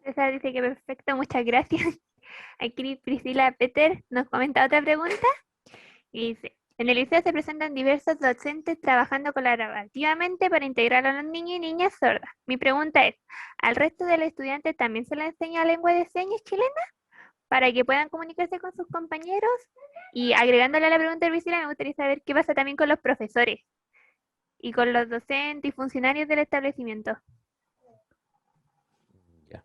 César dice que perfecto, muchas gracias. Aquí Priscila Peter nos comenta otra pregunta y dice, en el liceo se presentan diversos docentes trabajando colaborativamente para integrar a los niños y niñas sordas. Mi pregunta es, ¿al resto de los estudiantes también se les enseña lengua de señas chilena para que puedan comunicarse con sus compañeros? Y agregándole a la pregunta de Priscila, me gustaría saber qué pasa también con los profesores y con los docentes y funcionarios del establecimiento. Ya.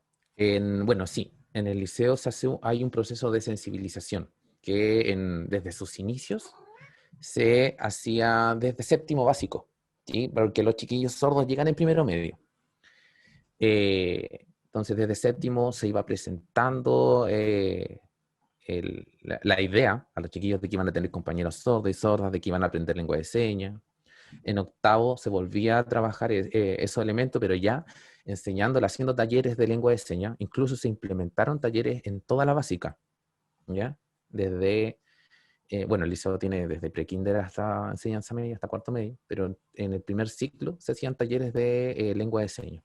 Bueno, sí, en el liceo hay un proceso de sensibilización que desde sus inicios se hacía desde séptimo básico, ¿sí? Porque los chiquillos sordos llegan en primero medio. Entonces, desde séptimo se iba presentando la idea a los chiquillos de que iban a tener compañeros sordos y sordas, de que iban a aprender lengua de señas. En octavo se volvía a trabajar esos elementos, pero ya enseñándole, haciendo talleres de lengua de señas. Incluso se implementaron talleres en toda la básica, ¿ya? Desde, bueno, el liceo tiene desde pre-kinder hasta enseñanza media, hasta cuarto medio, pero en el primer ciclo se hacían talleres de lengua de señas.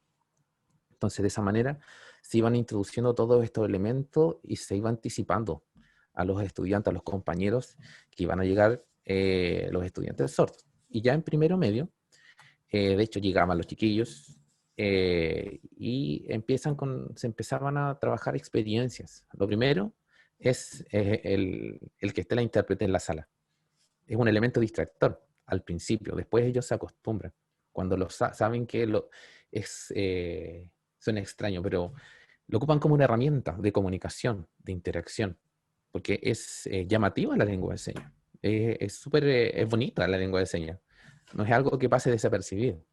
Entonces, de esa manera se iban introduciendo todos estos elementos y se iba anticipando a los estudiantes, a los compañeros que iban a llegar los estudiantes sordos. Y ya en primero medio, de hecho llegaban los chiquillos y se empezaban a trabajar experiencias. Lo primero es el que esté la intérprete en la sala. Es un elemento distractor al principio, después ellos se acostumbran. Cuando saben que suena extraño, pero lo ocupan como una herramienta de comunicación, de interacción, porque es llamativa la lengua de señas. Es súper es bonita la lengua de señas. No es algo que pase desapercibido.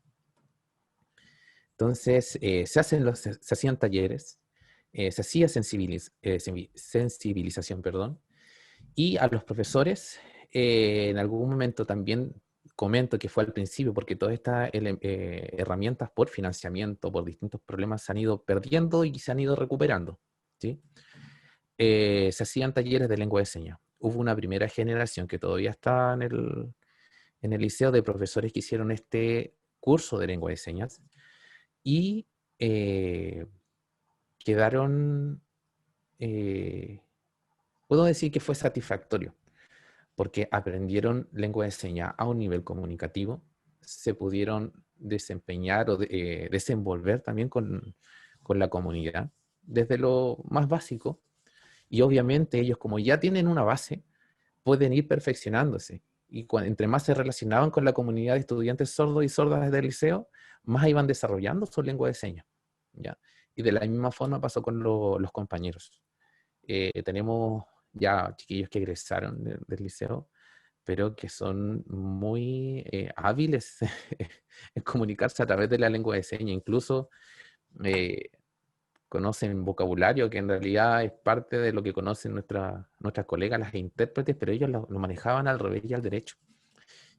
Entonces, se hacían talleres, se hacía sensibilización, perdón, y a los profesores en algún momento también comento que fue al principio, porque todas estas herramientas por financiamiento, por distintos problemas, se han ido perdiendo y se han ido recuperando, ¿sí? Se hacían talleres de lengua de señas. Hubo una primera generación que todavía está en el liceo, de profesores que hicieron este curso de lengua de señas y quedaron, puedo decir que fue satisfactorio, porque aprendieron lengua de señas a un nivel comunicativo, se pudieron desempeñar o desenvolver también con la comunidad desde lo más básico, y obviamente ellos, como ya tienen una base, pueden ir perfeccionándose. Y entre más se relacionaban con la comunidad de estudiantes sordos y sordas del liceo, más iban desarrollando su lengua de señas, ¿ya? Y de la misma forma pasó con los compañeros. Tenemos ya chiquillos que egresaron del liceo, pero que son muy hábiles en comunicarse a través de la lengua de señas. Incluso conocen vocabulario que en realidad es parte de lo que conocen nuestras colegas, las intérpretes, pero ellos lo manejaban al revés y al derecho.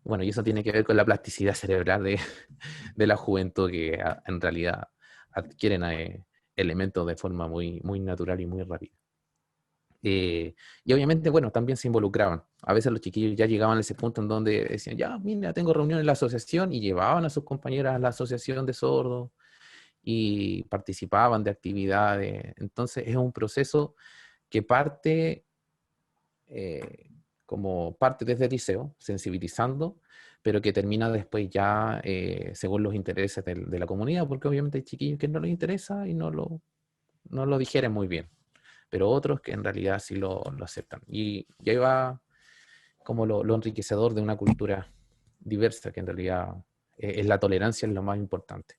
Bueno, y eso tiene que ver con la plasticidad cerebral de la juventud, que en realidad adquieren elementos de forma muy, muy natural y muy rápida. Y obviamente, bueno, también se involucraban. A veces los chiquillos ya llegaban a ese punto en donde decían, ya, mira, tengo reunión en la asociación, y llevaban a sus compañeras a la asociación de sordos y participaban de actividades. Entonces es un proceso que parte como parte desde el liceo, sensibilizando, pero que termina después ya según los intereses de la comunidad, porque obviamente hay chiquillos que no les interesa y no lo digieren muy bien, pero otros que en realidad sí lo aceptan. Y ahí va como lo enriquecedor de una cultura diversa, que en realidad es la tolerancia, es lo más importante,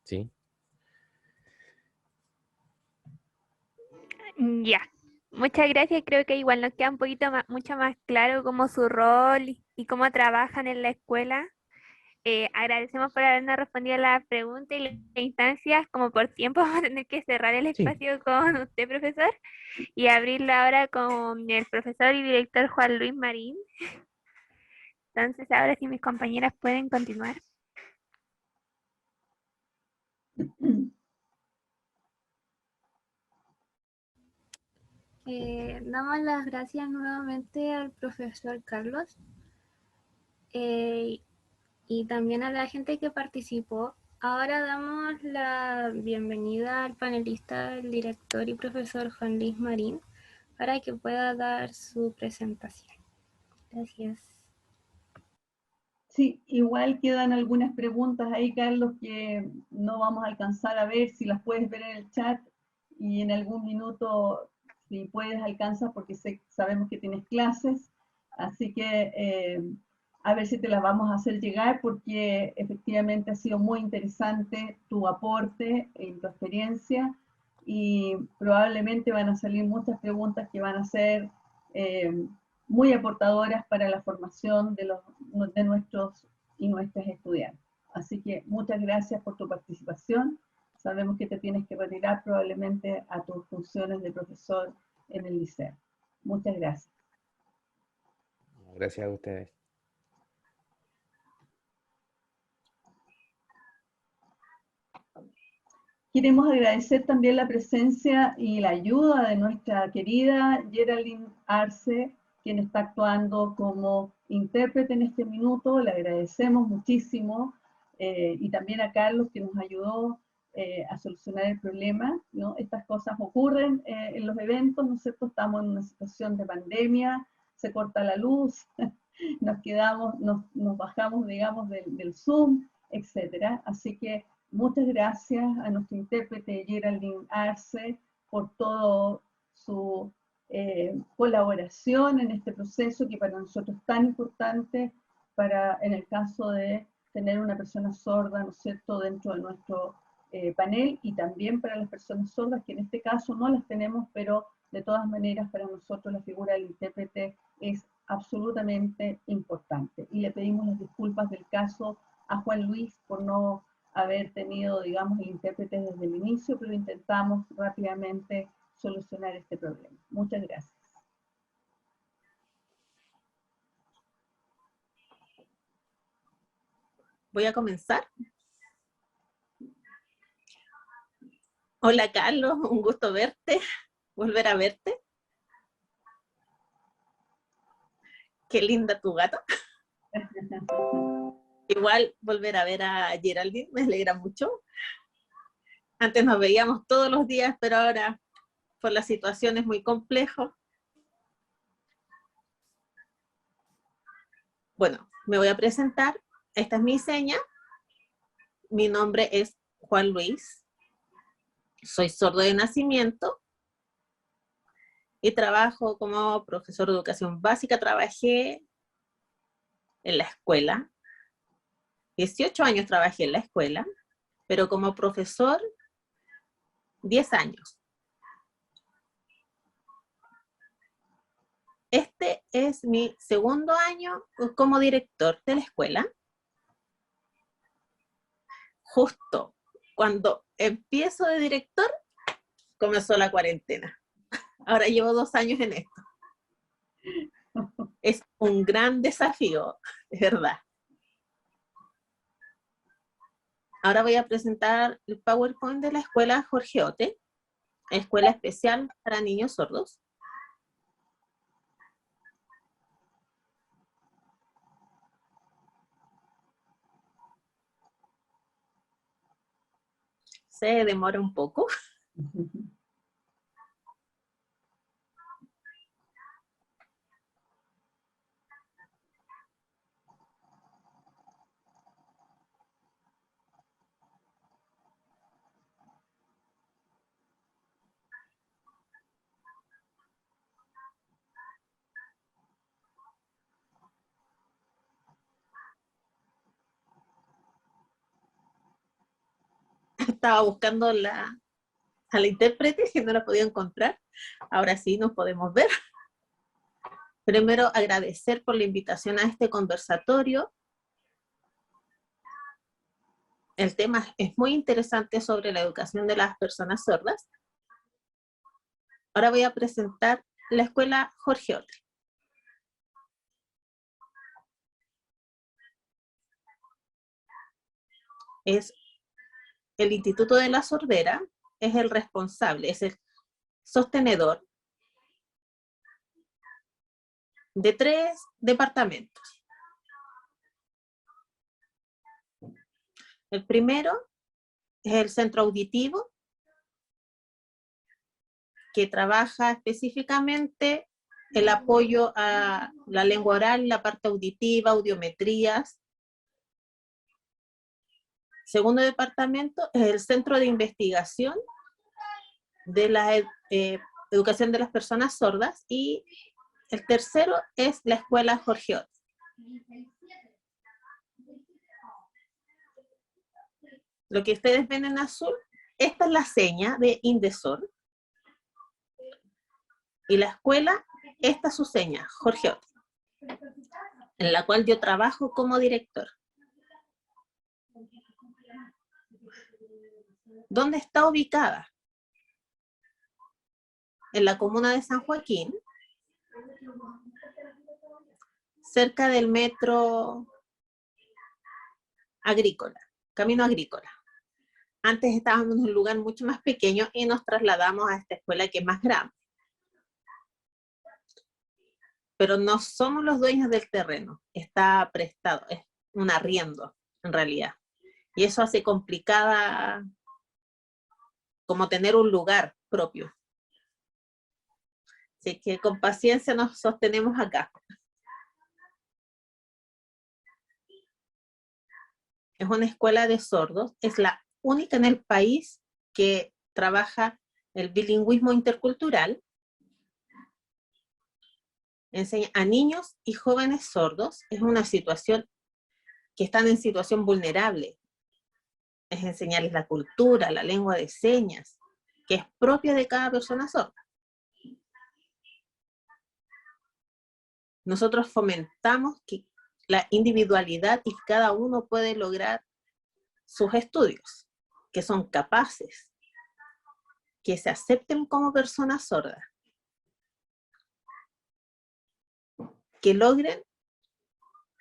¿sí? Ya, muchas gracias. Creo que igual nos queda un poquito más, mucho más claro como su rol y cómo trabajan en la escuela. Agradecemos por habernos respondido a la pregunta y la instancia. Como por tiempo vamos a tener que cerrar el Sí. espacio con usted, profesor, y abrirlo ahora con el profesor y director Juan Luis Marín. Entonces, ahora sí mis compañeras pueden continuar. Damos las gracias nuevamente al profesor Carlos y también a la gente que participó. Ahora damos la bienvenida al panelista, el director y profesor Juan Luis Marín, para que pueda dar su presentación. Gracias. Sí, igual quedan algunas preguntas ahí, Carlos, que no vamos a alcanzar a ver, si las puedes ver en el chat y en algún minuto, si puedes, alcanzas, porque sabemos que tienes clases, así que a ver si te las vamos a hacer llegar, porque efectivamente ha sido muy interesante tu aporte y tu experiencia, y probablemente van a salir muchas preguntas que van a ser muy aportadoras para la formación de nuestros y nuestras estudiantes. Así que muchas gracias por tu participación. Sabemos que te tienes que retirar probablemente a tus funciones de profesor en el liceo. Muchas gracias. Gracias a ustedes. Queremos agradecer también la presencia y la ayuda de nuestra querida Geraldine Arce, quien está actuando como intérprete en este minuto. Le agradecemos muchísimo, y también a Carlos, que nos ayudó a solucionar el problema, ¿no? Estas cosas ocurren en los eventos, ¿no es cierto? Estamos en una situación de pandemia, se corta la luz, nos bajamos, digamos, del Zoom, etcétera. Así que muchas gracias a nuestro intérprete Geraldine Arce por toda su colaboración en este proceso que para nosotros es tan importante en el caso de tener una persona sorda, ¿no es cierto?, dentro de nuestro panel, y también para las personas sordas, que en este caso no las tenemos, pero de todas maneras para nosotros la figura del intérprete es absolutamente importante. Y le pedimos las disculpas del caso a Juan Luis por no haber tenido, digamos, el intérprete desde el inicio, pero intentamos rápidamente solucionar este problema. Muchas gracias. Voy a comenzar. Hola, Carlos, un gusto verte, volver a verte. Qué linda tu gata. Igual volver a ver a Geraldine, me alegra mucho. Antes nos veíamos todos los días, pero ahora por la situación es muy complejo. Bueno, me voy a presentar. Esta es mi seña. Mi nombre es Juan Luis. Soy sordo de nacimiento y trabajo como profesor de educación básica. Trabajé en la escuela. 18 años trabajé en la escuela, pero como profesor 10 años. Este es mi segundo año como director de la escuela. Justo cuando empiezo de director, comenzó la cuarentena. Ahora llevo 2 años en esto. Es un gran desafío, es verdad. Ahora voy a presentar el PowerPoint de la escuela Jorge Ote, escuela especial para niños sordos. Se demora un poco. Estaba buscando a la intérprete que no la podía encontrar. Ahora sí nos podemos ver. Primero, agradecer por la invitación a este conversatorio. El tema es muy interesante sobre la educación de las personas sordas. Ahora voy a presentar la escuela Jorge Ote. Es el Instituto de la Sordera, es el responsable, es el sostenedor de 3 departamentos. El primero es el centro auditivo, que trabaja específicamente el apoyo a la lengua oral, la parte auditiva, audiometrías. Segundo departamento es el centro de investigación de la educación de las personas sordas, y el tercero es la escuela Jorge Ote. Lo que ustedes ven en azul, esta es la seña de Indesor. Y la escuela, esta es su seña, Jorge Ote, en la cual yo trabajo como director. ¿Dónde está ubicada? En la comuna de San Joaquín, cerca del metro agrícola, camino agrícola. Antes estábamos en un lugar mucho más pequeño y nos trasladamos a esta escuela que es más grande. Pero no somos los dueños del terreno, está prestado, es un arriendo en realidad. Y eso hace complicada como tener un lugar propio. Así que con paciencia nos sostenemos acá. Es una escuela de sordos, es la única en el país que trabaja el bilingüismo intercultural. Enseña a niños y jóvenes sordos. Es una situación que están en situación vulnerable. Es enseñarles la cultura, la lengua de señas, que es propia de cada persona sorda. Nosotros fomentamos que la individualidad y cada uno puede lograr sus estudios, que son capaces, que se acepten como personas sordas, que logren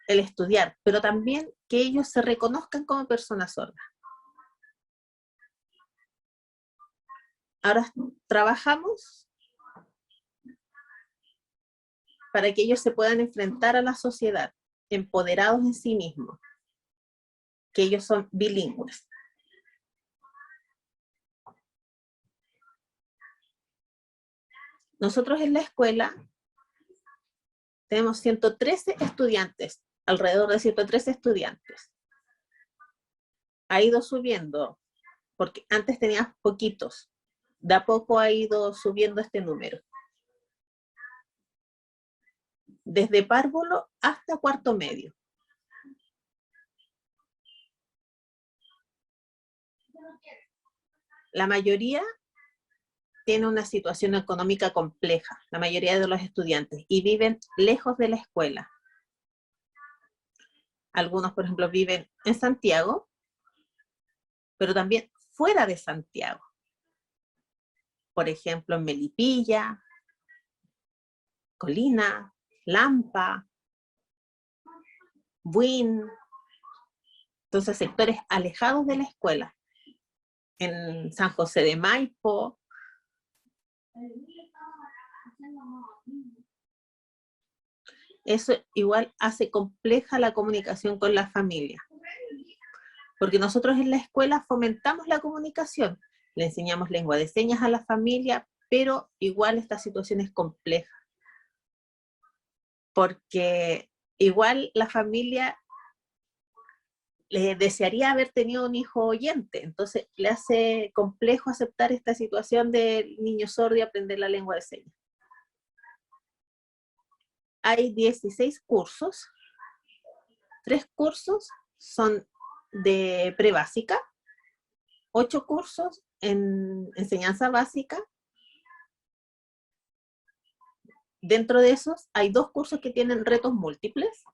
el estudiar, pero también que ellos se reconozcan como personas sordas. Ahora trabajamos para que ellos se puedan enfrentar a la sociedad, empoderados en sí mismos, que ellos son bilingües. Nosotros en la escuela tenemos 113 estudiantes, alrededor de 113 estudiantes. Ha ido subiendo, porque antes teníamos poquitos. De a poco ha ido subiendo este número. Desde párvulo hasta cuarto medio. La mayoría tiene una situación económica compleja, la mayoría de los estudiantes, y viven lejos de la escuela. Algunos, por ejemplo, viven en Santiago, pero también fuera de Santiago. por ejemplo, en Melipilla, Colina, Lampa, Buin, entonces sectores alejados de la escuela. En San José de Maipo. Eso igual hace compleja la comunicación con la familia. Porque nosotros en la escuela fomentamos la comunicación, le enseñamos lengua de señas a la familia, pero igual esta situación es compleja. Porque igual la familia le desearía haber tenido un hijo oyente, entonces le hace complejo aceptar esta situación del niño sordo y aprender la lengua de señas. Hay 16 cursos, 3 cursos son de prebásica, 8 cursos en enseñanza básica. Dentro de esos hay 2 cursos que tienen retos múltiples.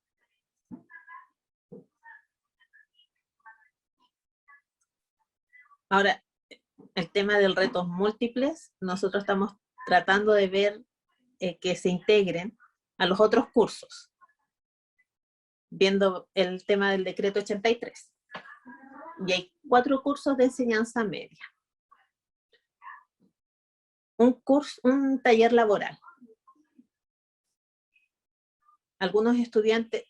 Ahora, el tema del retos múltiples, nosotros estamos tratando de ver que se integren a los otros cursos, viendo el tema del decreto 83. Y hay 4 cursos de enseñanza media. Un taller laboral. Algunos estudiantes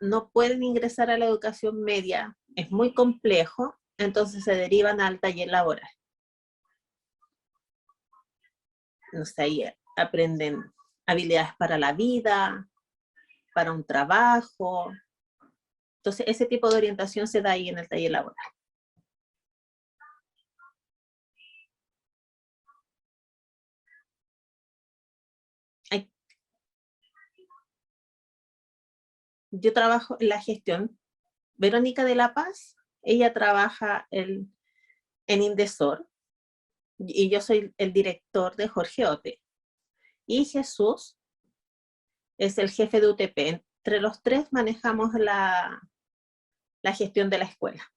no pueden ingresar a la educación media, es muy complejo, entonces se derivan al taller laboral. No sé, ahí aprenden habilidades para la vida, para un trabajo. Entonces, ese tipo de orientación se da ahí en el taller laboral. Yo trabajo en la gestión. Verónica de la Paz, ella trabaja en Indesor, y yo soy el director de Jorge Ote. Y Jesús es el jefe de UTP. Entre los 3 manejamos la gestión de la escuela.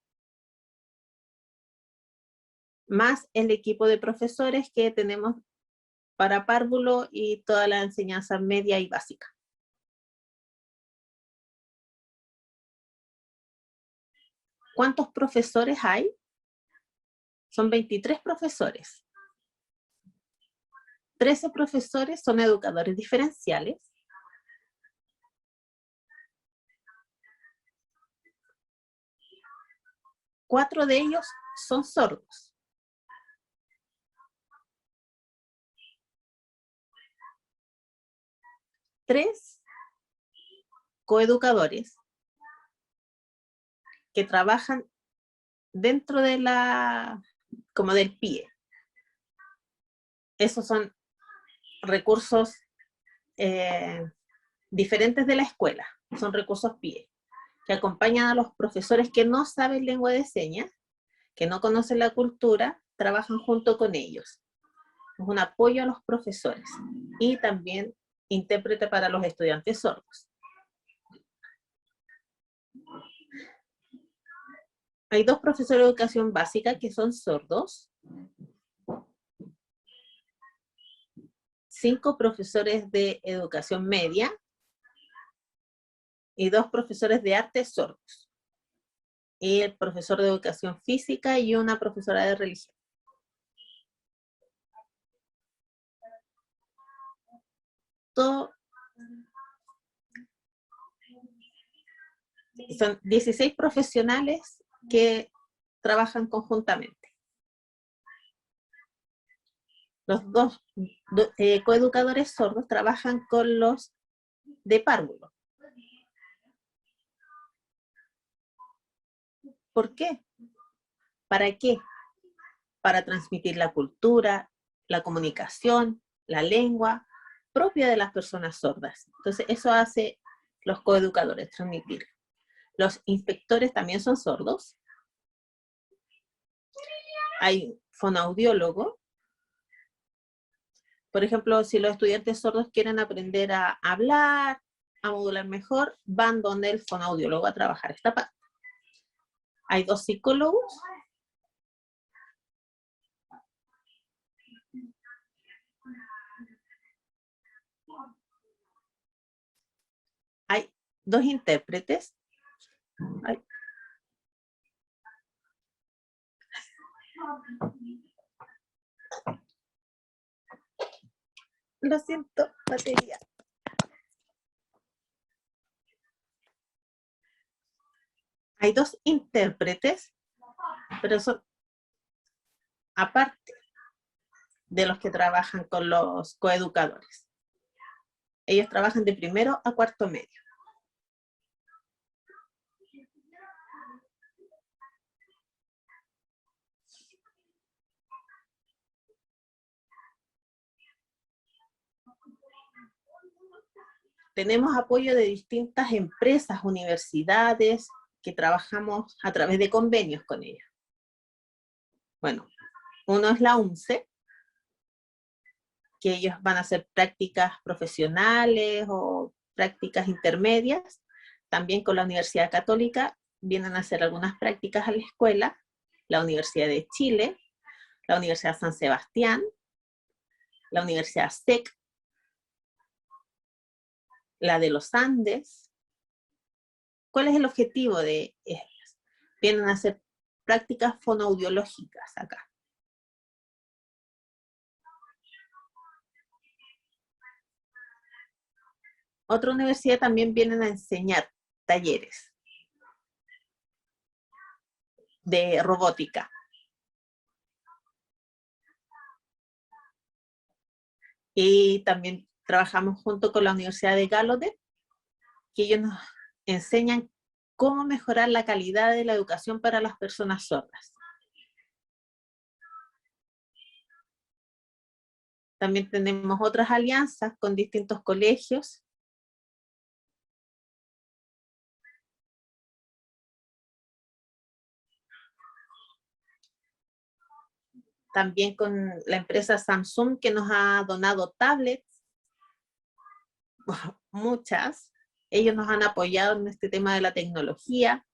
Más el equipo de profesores que tenemos para párvulo y toda la enseñanza media y básica. ¿Cuántos profesores hay? Son 23 profesores. 13 profesores son educadores diferenciales. 4 de ellos son sordos. 3 coeducadores que trabajan dentro de como del PIE. Esos son recursos diferentes de la escuela, son recursos PIE, que acompañan a los profesores que no saben lengua de señas, que no conocen la cultura, trabajan junto con ellos. Es un apoyo a los profesores y también intérprete para los estudiantes sordos. Hay 2 profesores de educación básica que son sordos, 5 profesores de educación media y 2 profesores de artes sordos. Y el profesor de educación física y una profesora de religión. Son 16 profesionales que trabajan conjuntamente. Los 2 coeducadores sordos trabajan con los de párvulo. ¿Por qué? ¿Para qué? Para transmitir la cultura, la comunicación, la lengua propia de las personas sordas. Entonces, eso hace los coeducadores, transmitir. Los inspectores también son sordos. Hay fonoaudiólogo. Por ejemplo, si los estudiantes sordos quieren aprender a hablar, a modular mejor, van donde el fonoaudiólogo a trabajar esta parte. Hay 2 psicólogos. 2 intérpretes. Ay. Lo siento, batería. Hay 2 intérpretes, pero son aparte de los que trabajan con los coeducadores. Ellos trabajan de primero a cuarto medio. Tenemos apoyo de distintas empresas, universidades, que trabajamos a través de convenios con ellas. Bueno, uno es la UNCE, que ellos van a hacer prácticas profesionales o prácticas intermedias. También con la Universidad Católica vienen a hacer algunas prácticas a la escuela, la Universidad de Chile, la Universidad San Sebastián, la Universidad SEC, la de los Andes. ¿Cuál es el objetivo de ellas? Vienen a hacer prácticas fonoaudiológicas acá. Otra universidad también vienen a enseñar talleres de robótica. Y también trabajamos junto con la Universidad de Gallaudet, que ellos nos enseñan cómo mejorar la calidad de la educación para las personas sordas. También tenemos otras alianzas con distintos colegios. También con la empresa Samsung, que nos ha donado tablets, muchas. Ellos nos han apoyado en este tema de la tecnología,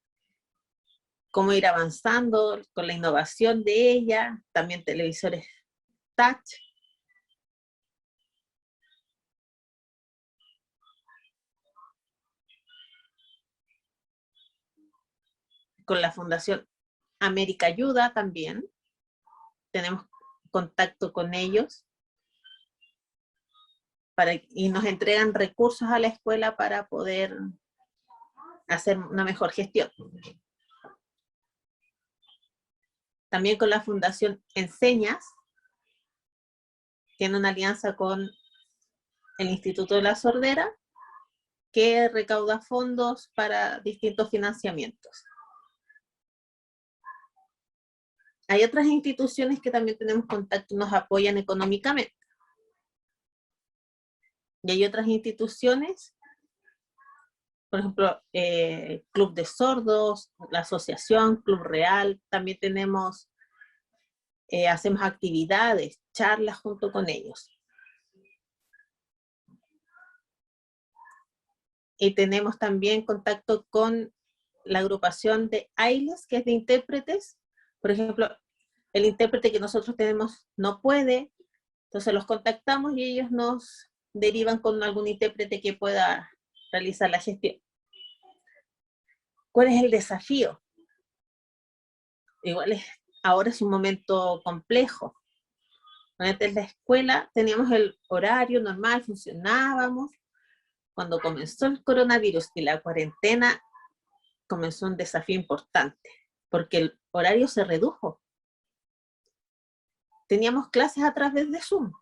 cómo ir avanzando con la innovación de ella, también televisores touch. Con la Fundación América Ayuda también. Tenemos contacto con ellos y nos entregan recursos a la escuela para poder hacer una mejor gestión. También con la Fundación Enseñas, tiene una alianza con el Instituto de la Sordera, que recauda fondos para distintos financiamientos. Hay otras instituciones que también tenemos contacto y nos apoyan económicamente. Y hay otras instituciones, por ejemplo, Club de Sordos, la Asociación, Club Real, también tenemos, hacemos actividades, charlas junto con ellos. Y tenemos también contacto con la agrupación de AILES, que es de intérpretes. Por ejemplo, el intérprete que nosotros tenemos no puede, entonces los contactamos y ellos nos derivan con algún intérprete que pueda realizar la gestión. ¿Cuál es el desafío? Igual ahora es un momento complejo. Antes en la escuela teníamos el horario normal, funcionábamos. Cuando comenzó el coronavirus y la cuarentena, comenzó un desafío importante, porque el horario se redujo. Teníamos clases a través de Zoom.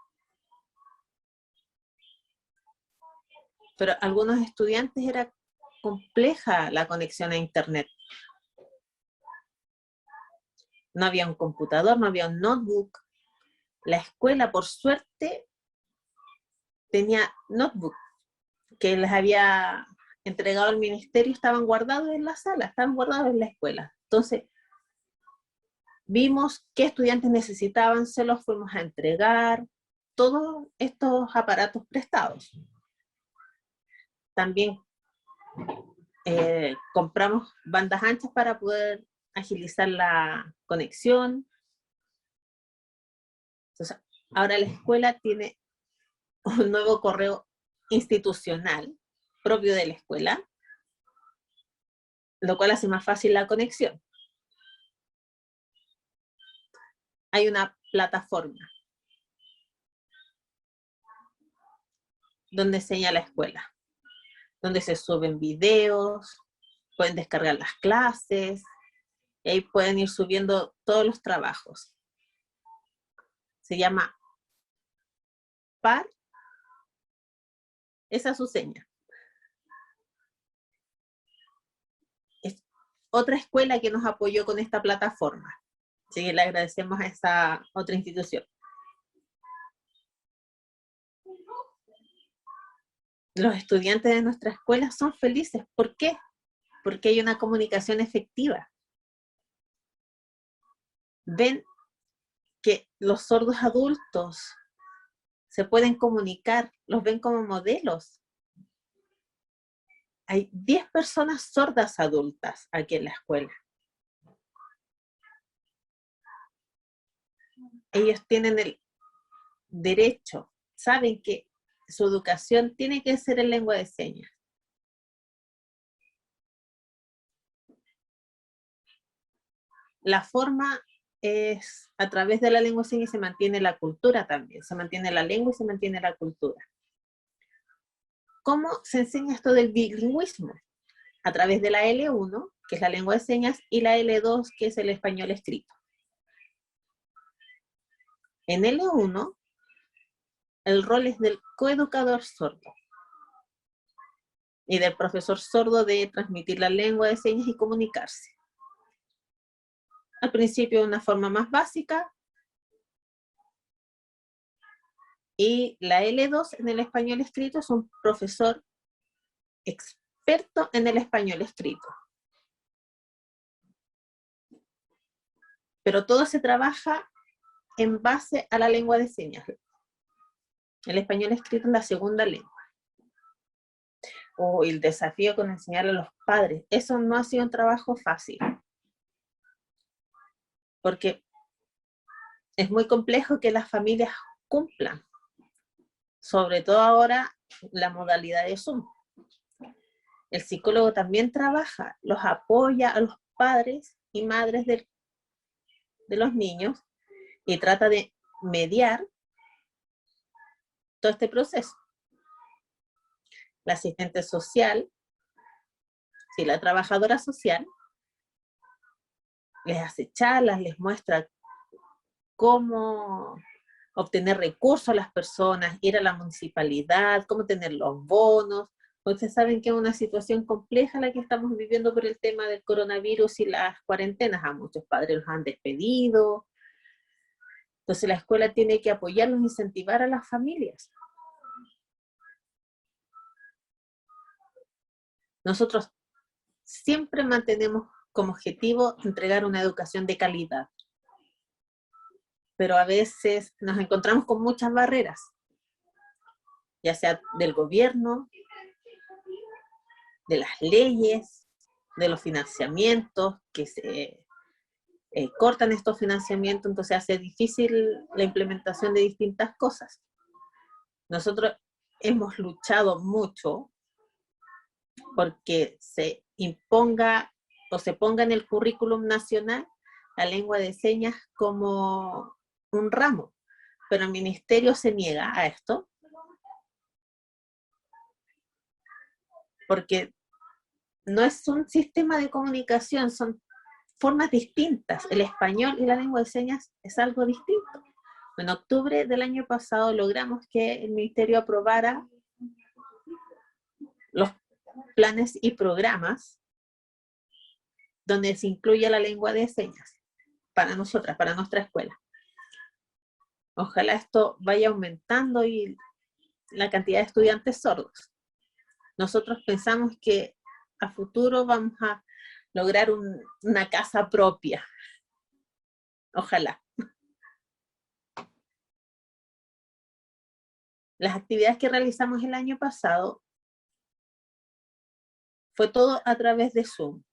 Pero algunos estudiantes era compleja la conexión a internet. No había un computador, no había un notebook. La escuela, por suerte, tenía notebook que les había entregado el ministerio, estaban guardados en la sala, estaban guardados en la escuela. Entonces, vimos qué estudiantes necesitaban, se los fuimos a entregar, todos estos aparatos prestados. También compramos bandas anchas para poder agilizar la conexión. Entonces, ahora la escuela tiene un nuevo correo institucional propio de la escuela, lo cual hace más fácil la conexión. Hay una plataforma donde enseña la escuela, donde se suben videos, pueden descargar las clases, y ahí pueden ir subiendo todos los trabajos. Se llama PAR, esa es su seña. Es otra escuela que nos apoyó con esta plataforma. Así que le agradecemos a esa otra institución. Los estudiantes de nuestra escuela son felices. ¿Por qué? Porque hay una comunicación efectiva. Ven que los sordos adultos se pueden comunicar, los ven como modelos. Hay 10 personas sordas adultas aquí en la escuela. Ellos tienen el derecho, saben que su educación tiene que ser en lengua de señas. La forma es a través de la lengua de señas, se mantiene la cultura también, se mantiene la lengua y se mantiene la cultura. ¿Cómo se enseña esto del bilingüismo? A través de la L1, que es la lengua de señas, y la L2, que es el español escrito. En L1, el rol es del coeducador sordo y del profesor sordo de transmitir la lengua de señas y comunicarse. Al principio de una forma más básica, y la L2 en el español escrito es un profesor experto en el español escrito. Pero todo se trabaja en base a la lengua de señas. El español escrito es la segunda lengua. O el desafío con enseñarle a los padres. Eso no ha sido un trabajo fácil. Porque es muy complejo que las familias cumplan. Sobre todo ahora la modalidad de Zoom. El psicólogo también trabaja, los apoya a los padres y madres de los niños y trata de mediar todo este proceso. La asistente social, sí, la trabajadora social, les hace charlas, les muestra cómo obtener recursos a las personas, ir a la municipalidad, cómo tener los bonos. Ustedes saben que es una situación compleja la que estamos viviendo por el tema del coronavirus y las cuarentenas. A muchos padres los han despedido. Entonces la escuela tiene que apoyarlos, incentivar a las familias. Nosotros siempre mantenemos como objetivo entregar una educación de calidad. Pero a veces nos encontramos con muchas barreras, ya sea del gobierno, de las leyes, de los financiamientos, que se cortan estos financiamientos, entonces hace difícil la implementación de distintas cosas. Nosotros hemos luchado mucho porque se imponga o se ponga en el currículum nacional la lengua de señas como un ramo, pero el ministerio se niega a esto porque no es un sistema de comunicación, son formas distintas. El español y la lengua de señas es algo distinto. En octubre del año pasado logramos que el ministerio aprobara los planes y programas donde se incluye la lengua de señas para nosotras, para nuestra escuela. Ojalá esto vaya aumentando y la cantidad de estudiantes sordos. Nosotros pensamos que a futuro vamos a lograr una casa propia. Ojalá. Las actividades que realizamos el año pasado fue todo a través de Zoom.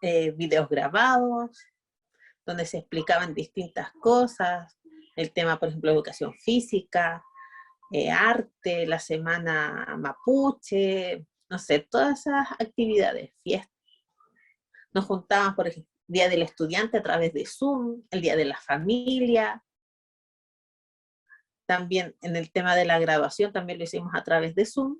Videos grabados, donde se explicaban distintas cosas, el tema, por ejemplo, educación física, arte, la semana mapuche, no sé, todas esas actividades, fiestas, Nos juntábamos, por ejemplo, el Día del Estudiante a través de Zoom, el Día de la Familia. También en el tema de la graduación también lo hicimos a través de Zoom.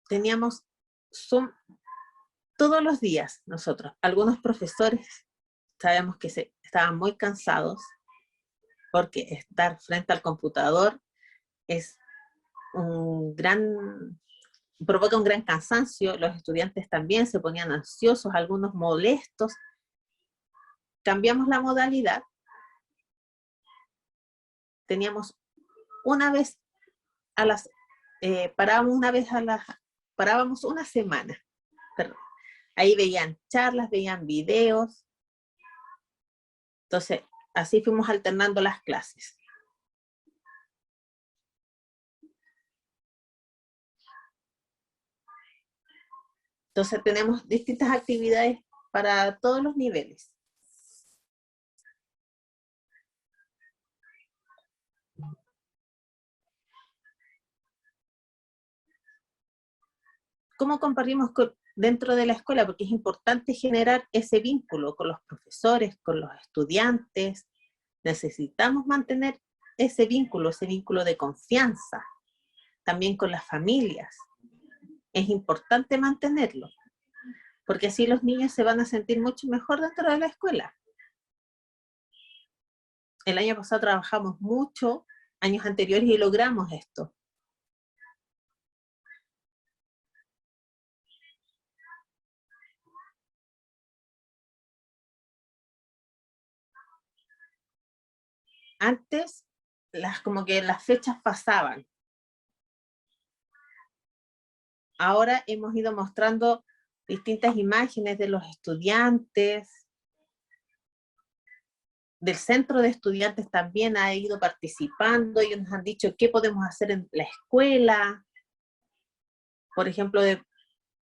Teníamos Zoom todos los días nosotros. Algunos profesores sabemos que estaban muy cansados porque estar frente al computador es provoca un gran cansancio. Los estudiantes también se ponían ansiosos, algunos molestos. Cambiamos la modalidad. Teníamos una vez a las, parábamos una semana. Perdón. Ahí veían charlas, veían videos. Entonces, así fuimos alternando las clases. Entonces, tenemos distintas actividades para todos los niveles. ¿Cómo compartimos dentro de la escuela? Porque es importante generar ese vínculo con los profesores, con los estudiantes. Necesitamos mantener ese vínculo de confianza, también con las familias. Es importante mantenerlo, porque así los niños se van a sentir mucho mejor dentro de la escuela. El año pasado trabajamos mucho, años anteriores, y logramos esto. Antes, como que las fechas pasaban. Ahora hemos ido mostrando distintas imágenes de los estudiantes. Del centro de estudiantes también ha ido participando. Ellos nos han dicho qué podemos hacer en la escuela. Por ejemplo, de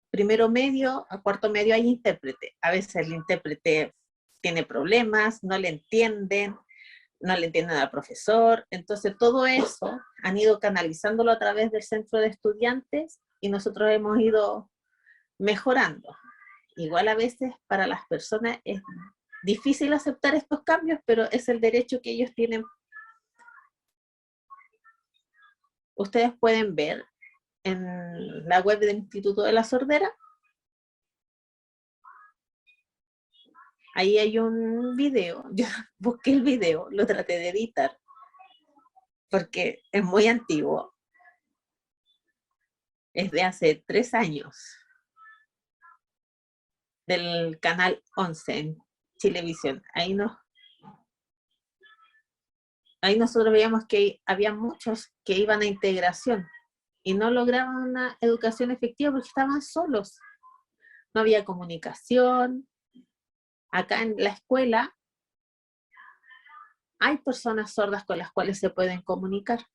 primero medio a cuarto medio hay intérprete. A veces el intérprete tiene problemas, no le entienden al profesor. Entonces todo eso han ido canalizándolo a través del centro de estudiantes y nosotros hemos ido mejorando. Igual a veces para las personas es difícil aceptar estos cambios, pero es el derecho que ellos tienen. Ustedes pueden ver en la web del Instituto de la Sordera. Ahí hay un video. Yo busqué el video, lo traté de editar, porque es muy antiguo. Es de hace 3 años. Del canal 11 en Chilevisión. Ahí nosotros veíamos que había muchos que iban a integración y no lograban una educación efectiva porque estaban solos. No había comunicación. Acá en la escuela hay personas sordas con las cuales se pueden comunicar.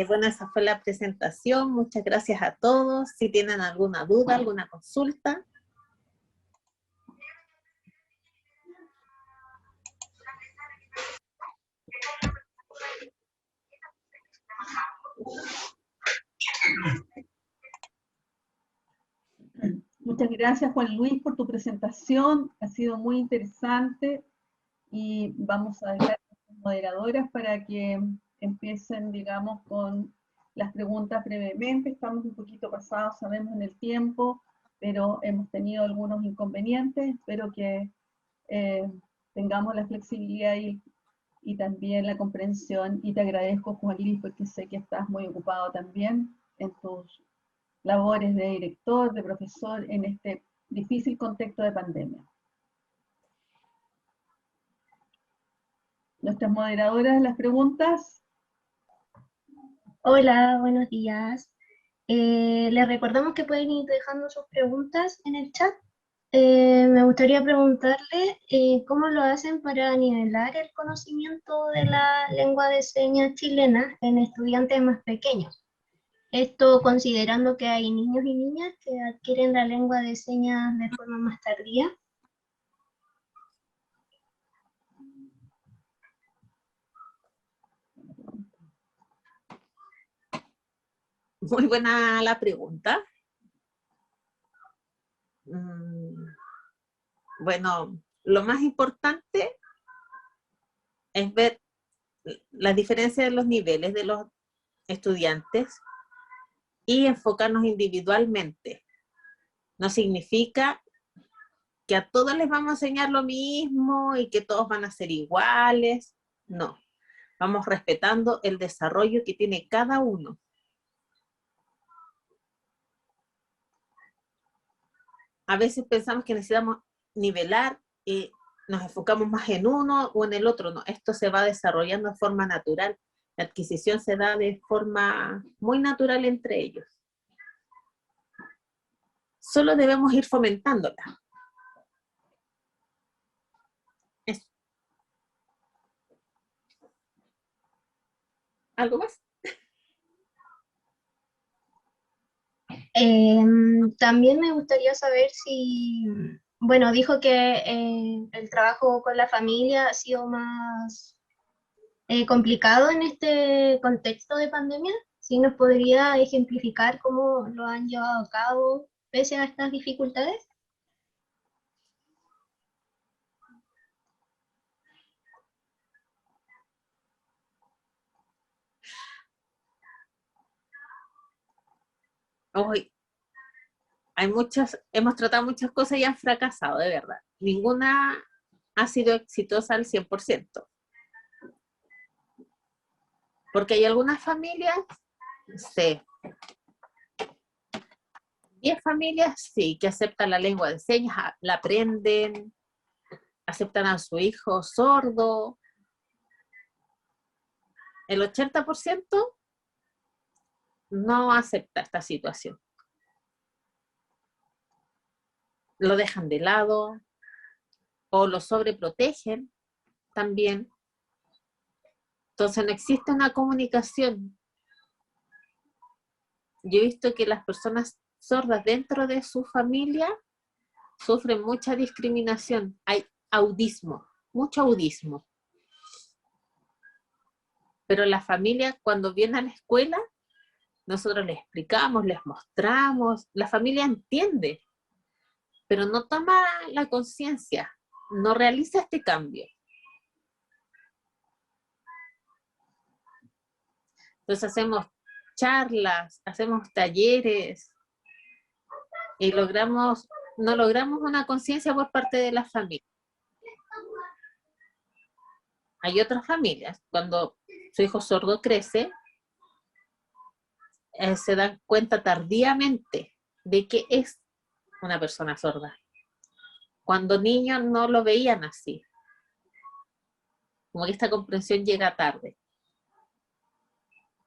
Bueno, esa fue la presentación. Muchas gracias a todos. Si tienen alguna duda, alguna consulta. Muchas gracias, Juan Luis, por tu presentación. Ha sido muy interesante y vamos a dejar a las moderadoras para que empiecen, digamos, con las preguntas brevemente. Estamos un poquito pasados, sabemos, en el tiempo, pero hemos tenido algunos inconvenientes. Espero que tengamos la flexibilidad y también la comprensión. Y te agradezco, Juan Luis, porque sé que estás muy ocupado también en tus labores de director, de profesor, en este difícil contexto de pandemia. Nuestras moderadoras de las preguntas. Hola, buenos días. Les recordamos que pueden ir dejando sus preguntas en el chat. Me gustaría preguntarle cómo lo hacen para nivelar el conocimiento de la lengua de señas chilena en estudiantes más pequeños. Esto considerando que hay niños y niñas que adquieren la lengua de señas de forma más tardía. Muy buena la pregunta. Bueno, lo más importante es ver la diferencia de los niveles de los estudiantes y enfocarnos individualmente. No significa que a todos les vamos a enseñar lo mismo y que todos van a ser iguales. No, vamos respetando el desarrollo que tiene cada uno. a veces pensamos que necesitamos nivelar y nos enfocamos más en uno o en el otro. No, esto se va desarrollando de forma natural. La adquisición se da de forma muy natural entre ellos. Solo debemos ir fomentándola. Eso. ¿Algo más? También me gustaría saber si, bueno, dijo que el trabajo con la familia ha sido más complicado en este contexto de pandemia. Si nos podría ejemplificar cómo lo han llevado a cabo pese a estas dificultades. Hoy hemos tratado muchas cosas y han fracasado, de verdad. Ninguna ha sido exitosa al 100%. Porque hay algunas familias, no sé, 10 familias, sí, que aceptan la lengua de señas, la aprenden, aceptan a su hijo sordo. El 80% no acepta esta situación. Lo dejan de lado o lo sobreprotegen también. Entonces no existe una comunicación. Yo he visto que las personas sordas dentro de su familia sufren mucha discriminación. Hay audismo, mucho audismo. Pero la familia, cuando viene a la escuela, nosotros les explicamos, les mostramos, la familia entiende, pero no toma la conciencia, no realiza este cambio. Entonces hacemos charlas, hacemos talleres y no logramos una conciencia por parte de la familia. Hay otras familias, cuando su hijo sordo crece, se dan cuenta tardíamente de que es una persona sorda. Cuando niños no lo veían así. Como que esta comprensión llega tarde.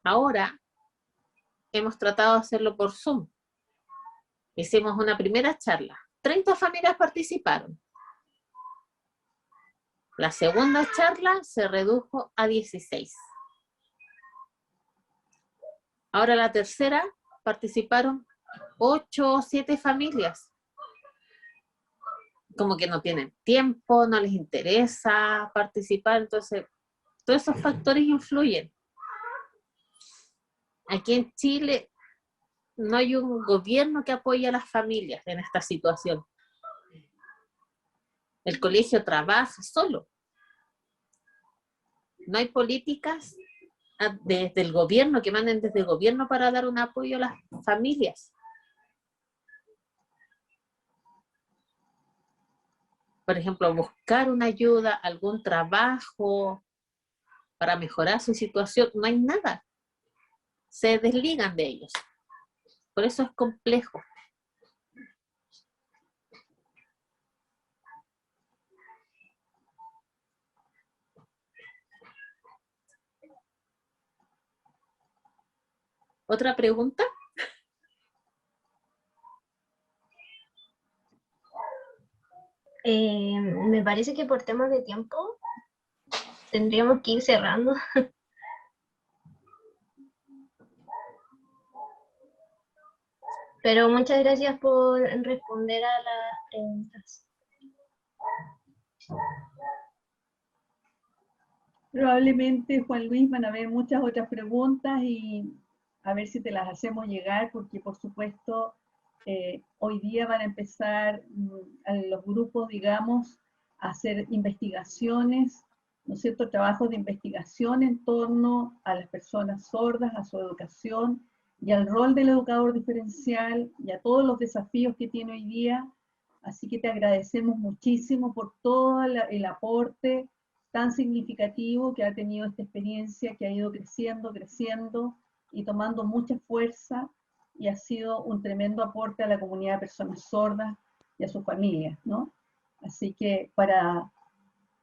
Ahora hemos tratado de hacerlo por Zoom. Hicimos una primera charla. 30 familias participaron. La segunda charla se redujo a 16. Ahora la tercera participaron 8 o 7 familias. Como que no tienen tiempo, no les interesa participar, entonces todos esos factores influyen. Aquí en Chile no hay un gobierno que apoye a las familias en esta situación. El colegio trabaja solo. No hay políticas desde el gobierno, que manden desde el gobierno para dar un apoyo a las familias. Por ejemplo, buscar una ayuda, algún trabajo para mejorar su situación, no hay nada. Se desligan de ellos. Por eso es complejo. ¿Otra pregunta? Me parece que por temas de tiempo tendríamos que ir cerrando. Pero muchas gracias por responder a las preguntas. Probablemente, Juan Luis, van a haber muchas otras preguntas y a ver si te las hacemos llegar, porque por supuesto hoy día van a empezar los grupos, digamos, a hacer investigaciones, ¿no es cierto?, trabajos de investigación en torno a las personas sordas, a su educación y al rol del educador diferencial y a todos los desafíos que tiene hoy día. Así que te agradecemos muchísimo por todo el aporte tan significativo que ha tenido esta experiencia, que ha ido creciendo y tomando mucha fuerza, y ha sido un tremendo aporte a la comunidad de personas sordas y a sus familias, ¿no? Así que para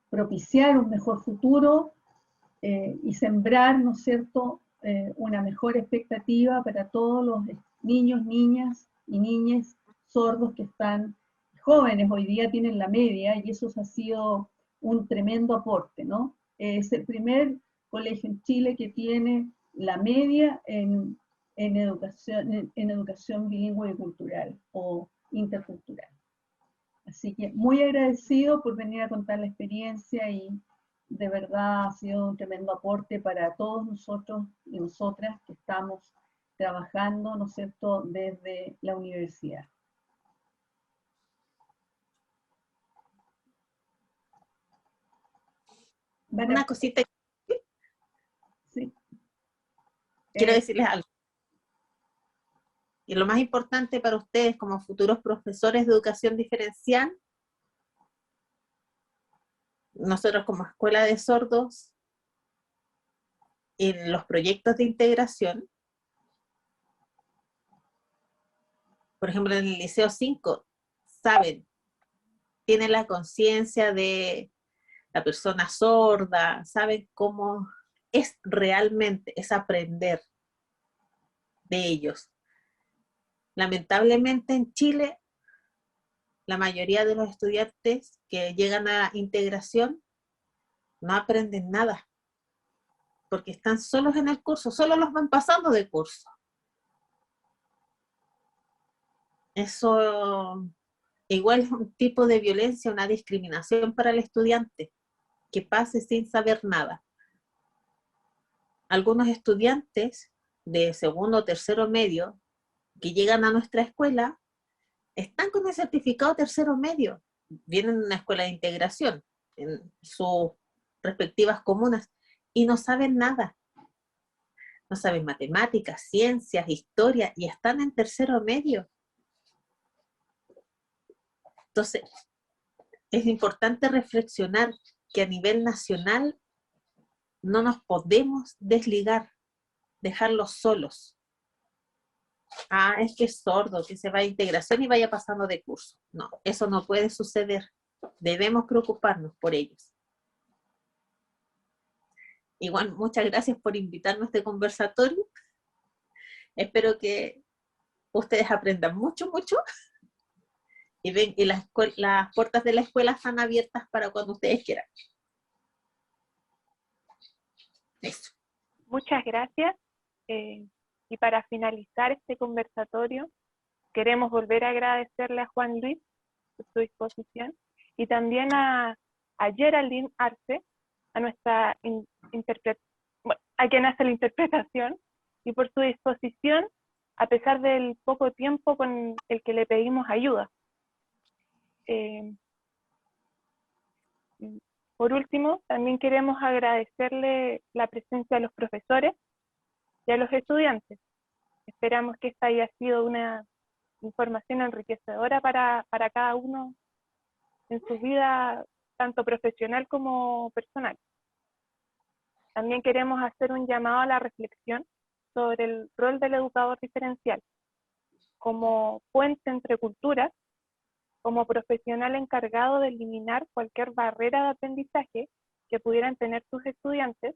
propiciar un mejor futuro y sembrar, ¿no es cierto?, una mejor expectativa para todos los niños, niñas y niñas sordos que están jóvenes, hoy día tienen la media, y eso ha sido un tremendo aporte, ¿no? Es el primer colegio en Chile que tiene la media en educación bilingüe y cultural o intercultural. Así que muy agradecido por venir a contar la experiencia y de verdad ha sido un tremendo aporte para todos nosotros y nosotras que estamos trabajando, ¿no es cierto?, desde la universidad. Una cosita, Sí. quiero decirles algo. Y lo más importante para ustedes como futuros profesores de educación diferencial, nosotros como Escuela de Sordos, en los proyectos de integración, por ejemplo en el Liceo 5, saben, tienen la conciencia de la persona sorda, saben cómo es realmente, es aprender de ellos. Lamentablemente en Chile, la mayoría de los estudiantes que llegan a integración no aprenden nada, porque están solos en el curso, solo los van pasando de curso. Eso igual es un tipo de violencia, una discriminación para el estudiante, que pase sin saber nada. Algunos estudiantes de segundo o tercero medio que llegan a nuestra escuela están con el certificado tercero medio, vienen de una escuela de integración en sus respectivas comunas y no saben nada. No saben matemáticas, ciencias, historia y están en tercero medio. Entonces, es importante reflexionar que a nivel nacional no nos podemos desligar, dejarlos solos. Ah, es que es sordo, que se va a integración y vaya pasando de curso. No, eso no puede suceder. Debemos preocuparnos por ellos. Igual, muchas gracias por invitarme a este conversatorio. Espero que ustedes aprendan mucho, mucho. Y ven, y las puertas de la escuela están abiertas para cuando ustedes quieran. Eso. Muchas gracias. Y para finalizar este conversatorio, queremos volver a agradecerle a Juan Luis por su disposición y también a Geraldine Arce, a nuestra a quien hace la interpretación, y por su disposición a pesar del poco tiempo con el que le pedimos ayuda. Por último, también queremos agradecerle la presencia de los profesores y a los estudiantes. Esperamos que esta haya sido una información enriquecedora para cada uno en su vida, tanto profesional como personal. También queremos hacer un llamado a la reflexión sobre el rol del educador diferencial como puente entre culturas, como profesional encargado de eliminar cualquier barrera de aprendizaje que pudieran tener sus estudiantes,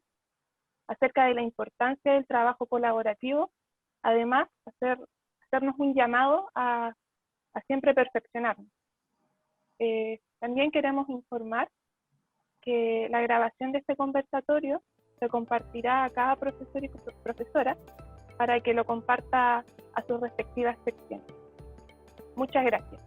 acerca de la importancia del trabajo colaborativo, además hacernos un llamado a siempre perfeccionarnos. También queremos informar que la grabación de este conversatorio se compartirá a cada profesor y profesora para que lo comparta a sus respectivas secciones. Muchas gracias.